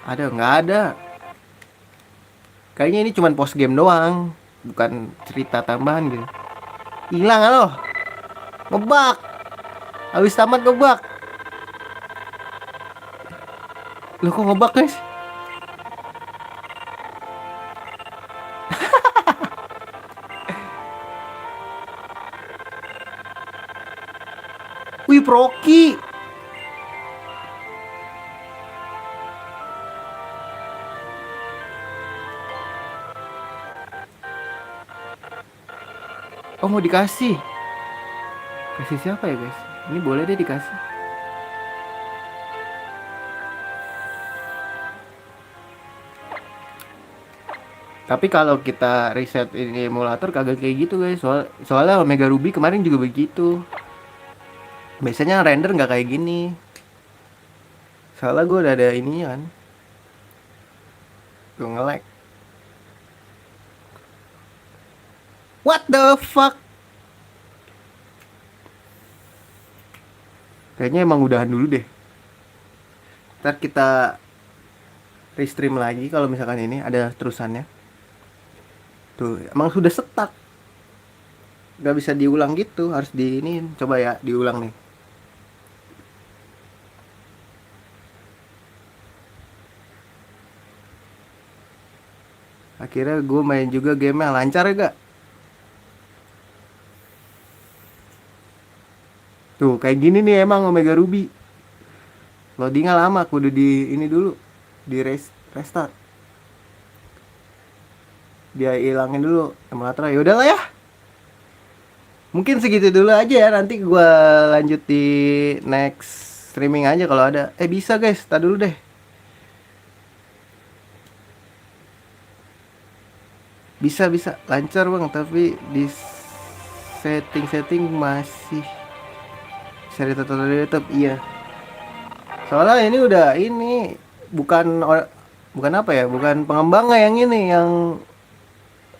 Ada nggak ada? Kayaknya ini cuma post game doang, bukan cerita tambahan gitu. Hilang loh. Ngebug. Habis tamat ngebug. Loh kok ngebug guys? Wih Proki. Oh mau dikasih. Kasih siapa ya guys? Ini boleh deh dikasih. Tapi kalau kita reset ini emulator kagak kayak gitu guys. Soalnya Omega Ruby kemarin juga begitu. Biasanya render nggak kayak gini. Soalnya gue udah ada ini kan. Gue nge-lag. What the fuck? Kayaknya emang udahan dulu deh. Ntar kita restream lagi kalau misalkan ini ada terusannya. Tuh, emang sudah stuck. Nggak bisa diulang gitu, harus di ini. Coba ya, diulang nih. Akhirnya gue main juga game yang lancar ya gak? Tuh, kayak gini nih emang Omega Ruby. Loadingnya lama, kudu di ini dulu. Di restart. Dia hilangin dulu emulator. Ya udahlah ya. Mungkin segitu dulu aja ya. Nanti gua lanjut di next streaming aja kalau ada. Bisa guys, tar dulu deh. Bisa lancar bang, tapi di setting masih seri tutorial YouTube. Iya. Soalnya ini udah ini bukan apa ya? Bukan pengembangnya yang ini yang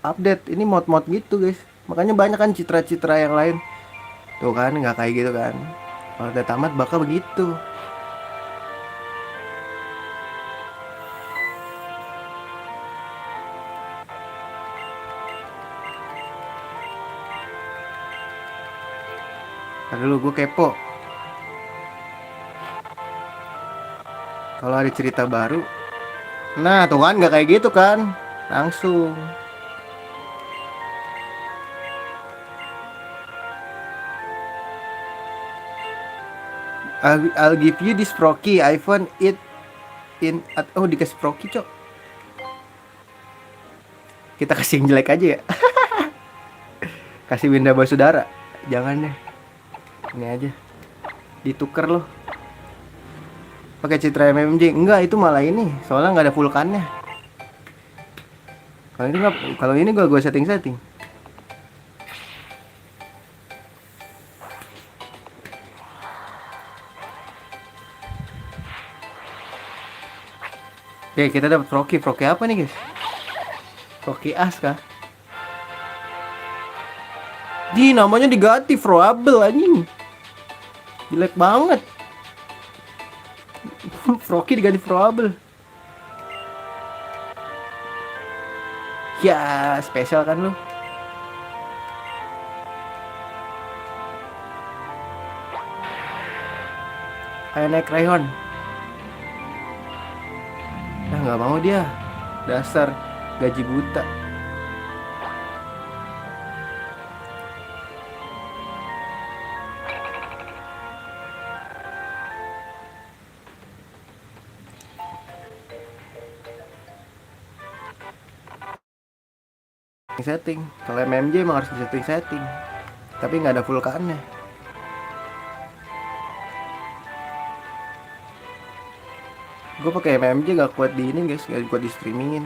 update. Ini mod-mod gitu guys. Makanya banyak kan citra-citra yang lain. Tuh kan nggak kayak gitu kan. Kalau udah tamat bakal begitu. Ntar dulu gue kepo. Kalau ada cerita baru. Nah tuh kan nggak kayak gitu kan. Langsung. I'll give you this Proki. I found it in dikasih Proki cok. Kita kasih yang jelek aja ya. Kasih Winda Basudara. Jangan deh. Ini aja. Ditukar loh. Pakai Citra MMJ. Enggak, itu malah ini. Soalnya nggak ada vulkannya. Kalau ini nggak, kalau ini gue setting. Oke, kita dapat Proki. Proki apa nih guys? Proki As kah? Di namanya diganti Froable anjing. Jelek banget. Froki diganti Froable. Ya, spesial kan lu. Kayak naik Rayhon. Nah, nggak mau dia. Dasar gaji buta. Setting. Kalau MMJ emang harus setting. Tapi nggak ada vulkannya. Gue pakai MMJ gak kuat di ini guys, gak kuat di streamingin.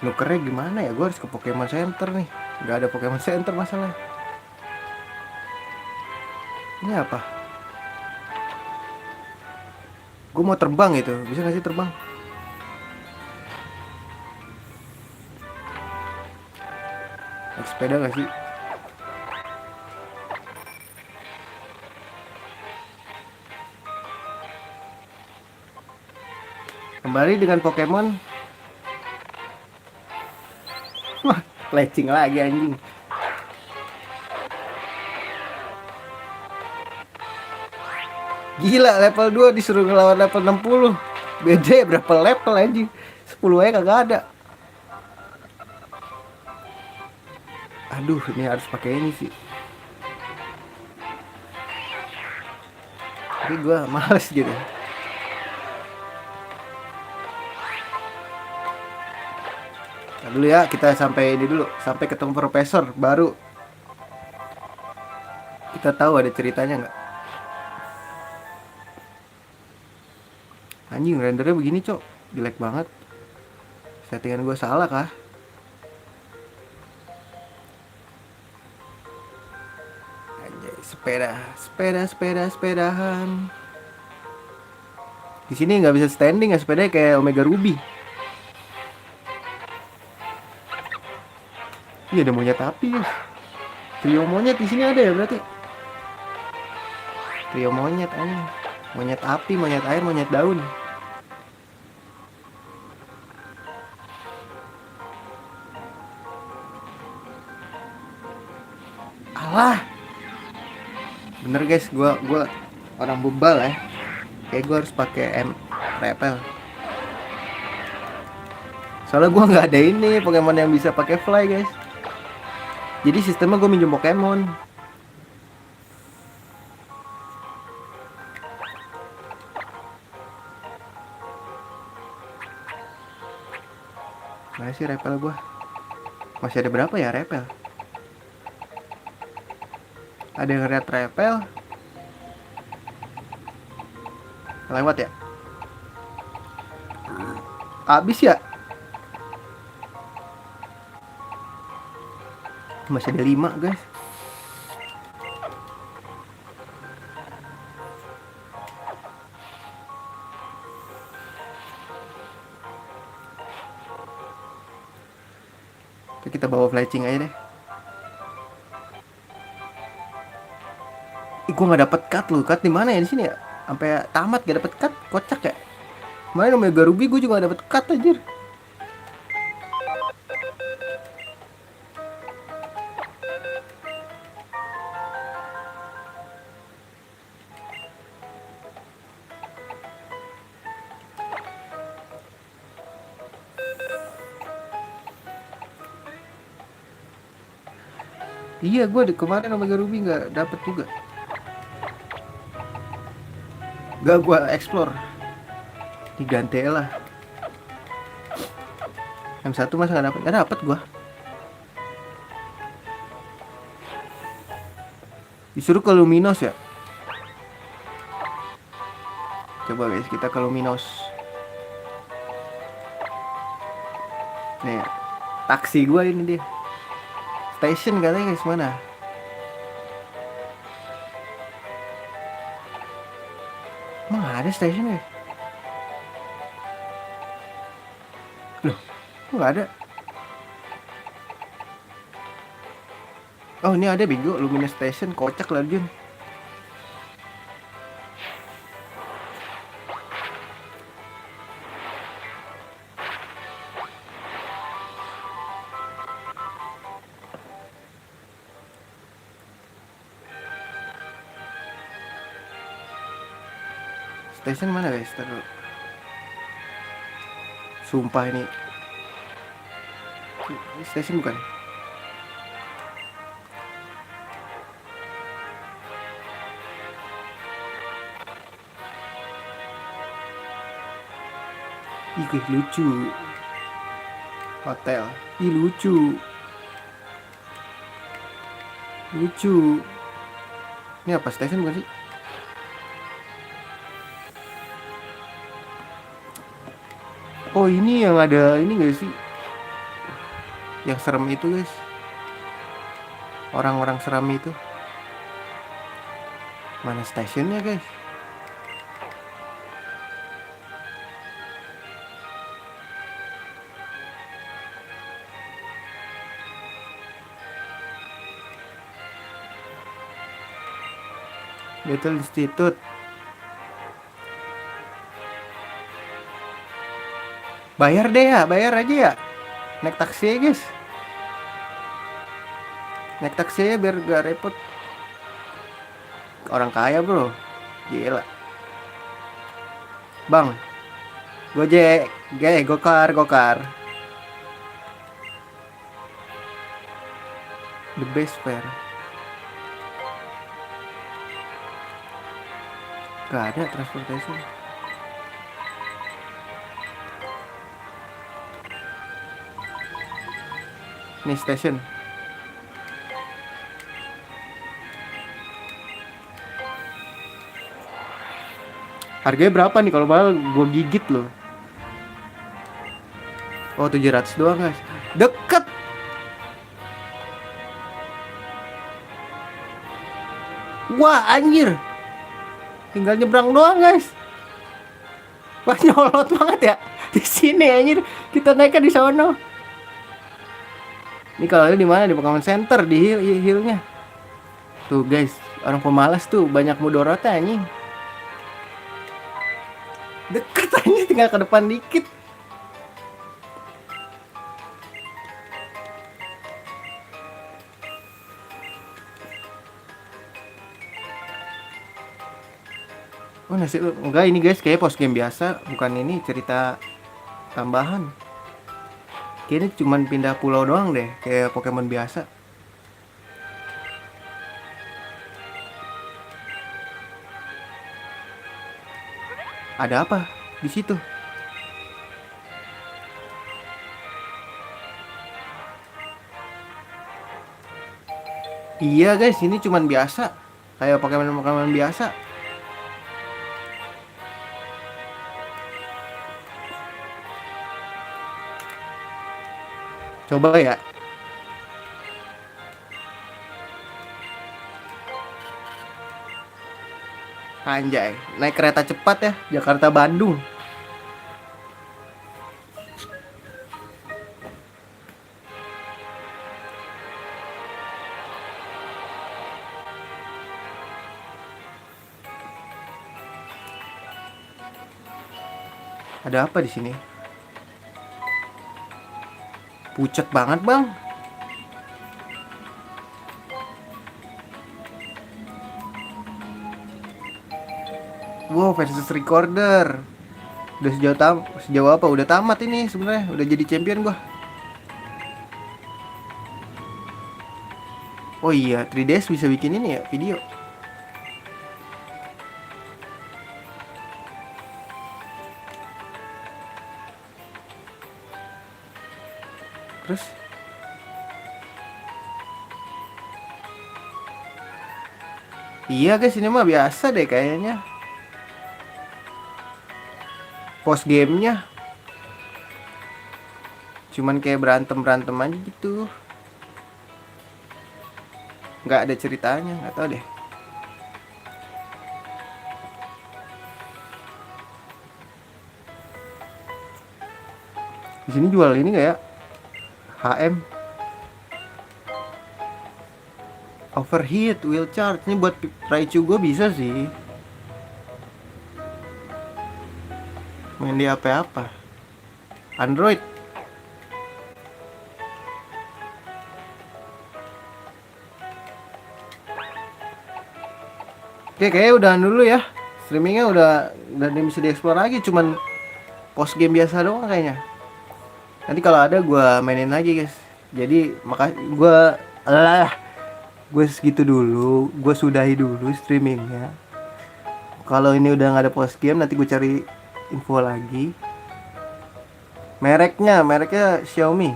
Nukernya gimana ya? Gue harus ke Pokemon Center nih. Gak ada Pokemon Center masalah. Ini apa? Gue mau terbang itu, bisa gak sih terbang? Naik sepeda gak sih? Kembali dengan Pokemon. Wah, lecing lagi anjing. Gila, level 2 disuruh ngelawan level 60. Beda ya berapa level anjing. 10 aja kagak ada. Aduh, ini harus pakai ini sih. Tapi gue males gitu. Nah, dulu ya, kita sampai ini dulu. Sampai ketemu profesor, baru kita tahu ada ceritanya nggak. Anjing, rendernya begini cok. Jelek banget. Settingan gue salah kah? Sepedahan. Di sini nggak bisa standing ya sepeda kayak Omega Ruby. Iya ada monyet api guys. Trio monyet di sini ada ya berarti. Trio monyet anjing. Monyet api, monyet air, monyet daun. Alah. Bener guys, gua orang bebal ya. Kayak gua harus pakai repel. Soalnya gua nggak ada ini Pokemon yang bisa pakai fly guys. Jadi sistemnya gue minjem Pokemon. Mana sih repel gue? Masih ada berapa ya repel? Ada yang red repel. Lewat ya? Habis ya? Masih ada 5 guys. Kita bawa fletching aja deh. Gue nggak dapet cut loh. Cut di mana ya di sini ya? Sampai tamat gak dapet cut, kocak ya. Main Omega Ruby gue juga gak dapet cut anjir. Iya, gue kemarin Omega Ruby nggak dapet juga. Gak gue explore. Diganti lah. M1 masa nggak dapet? Nggak dapet gue. Disuruh ke Luminos ya. Coba guys, kita ke Luminos. Nih, taksi gue ini dia. Station katanya guys, mana? Emang ada station ya? Loh, kok gak ada? Oh ini ada bego, Lumina Station, kocak lah Jun. Station mana guys? Taruh. Sumpah ini station bukan? Ih lucu. Hotel. Ih lucu. Lucu. Ini apa station bukan sih? Oh ini yang ada ini gak sih? Yang serem itu guys. Orang-orang seram itu. Mana stationnya guys? Battle Institute. Bayar deh ya, bayar aja ya. Naik taksi ya guys. Naik taksi ya biar gak repot. Orang kaya bro. Gila. Bang. Gojek. Gokar. The best fare. Gak ada transportasi. Nih station. Harganya berapa nih kalau mahal gue gigit loh. Oh 700 doang guys. Deket. Wah anjir. Tinggal nyebrang doang guys. Wah nyolot banget ya. Di sini anjir. Kita naiknya di sono. Ini kalau di mana, di Pokemon Center, di healnya. Tuh guys, orang pemalas tuh banyak mudorotnya anjing. Deket anjing, tinggal ke depan dikit. Oh nasi enggak, ini guys kayak post game biasa, bukan ini cerita tambahan. Kayaknya cuman pindah pulau doang deh, kayak Pokemon biasa. Ada apa di situ? Iya guys, ini cuman biasa, kayak Pokemon biasa. Coba ya. Anjay, naik kereta cepat ya, Jakarta Bandung. Ada apa di sini? Pucet banget, Bang. Wow, versus recorder. Udah sejauh apa? Udah tamat ini sebenarnya. Udah jadi champion gua. Oh iya, 3DS bisa bikin ini ya, video. Terus iya guys, ini mah biasa deh kayaknya. Post gamenya cuman kayak berantem aja gitu, nggak ada ceritanya, nggak tahu deh. Di sini jual ini nggak ya, HM overheat wheel charge. Ini buat Raichu gue bisa sih, main di apa Android. Oke, kayaknya udahan dulu ya. Streamingnya udah bisa dieksplor lagi, cuman post game biasa doang kayaknya. Nanti kalau ada gue mainin lagi guys. Jadi makasih, gue segitu dulu, gue sudahi dulu streamingnya. Kalau ini udah nggak ada post game, nanti gue cari info lagi. Mereknya Xiaomi.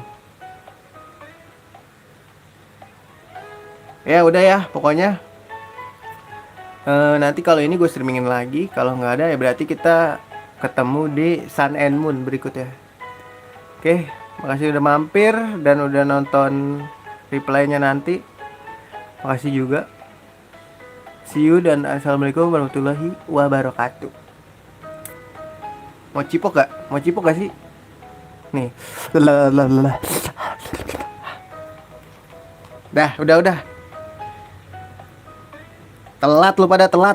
Ya udah ya, pokoknya nanti kalau ini gue streamingin lagi. Kalau nggak ada ya berarti kita ketemu di Sun and Moon berikutnya. Oke, makasih udah mampir dan udah nonton replaynya nanti. Makasih juga. See you dan assalamualaikum warahmatullahi wabarakatuh. Mau cipok gak sih? Nih. Dah, udah. Telat lu pada telat.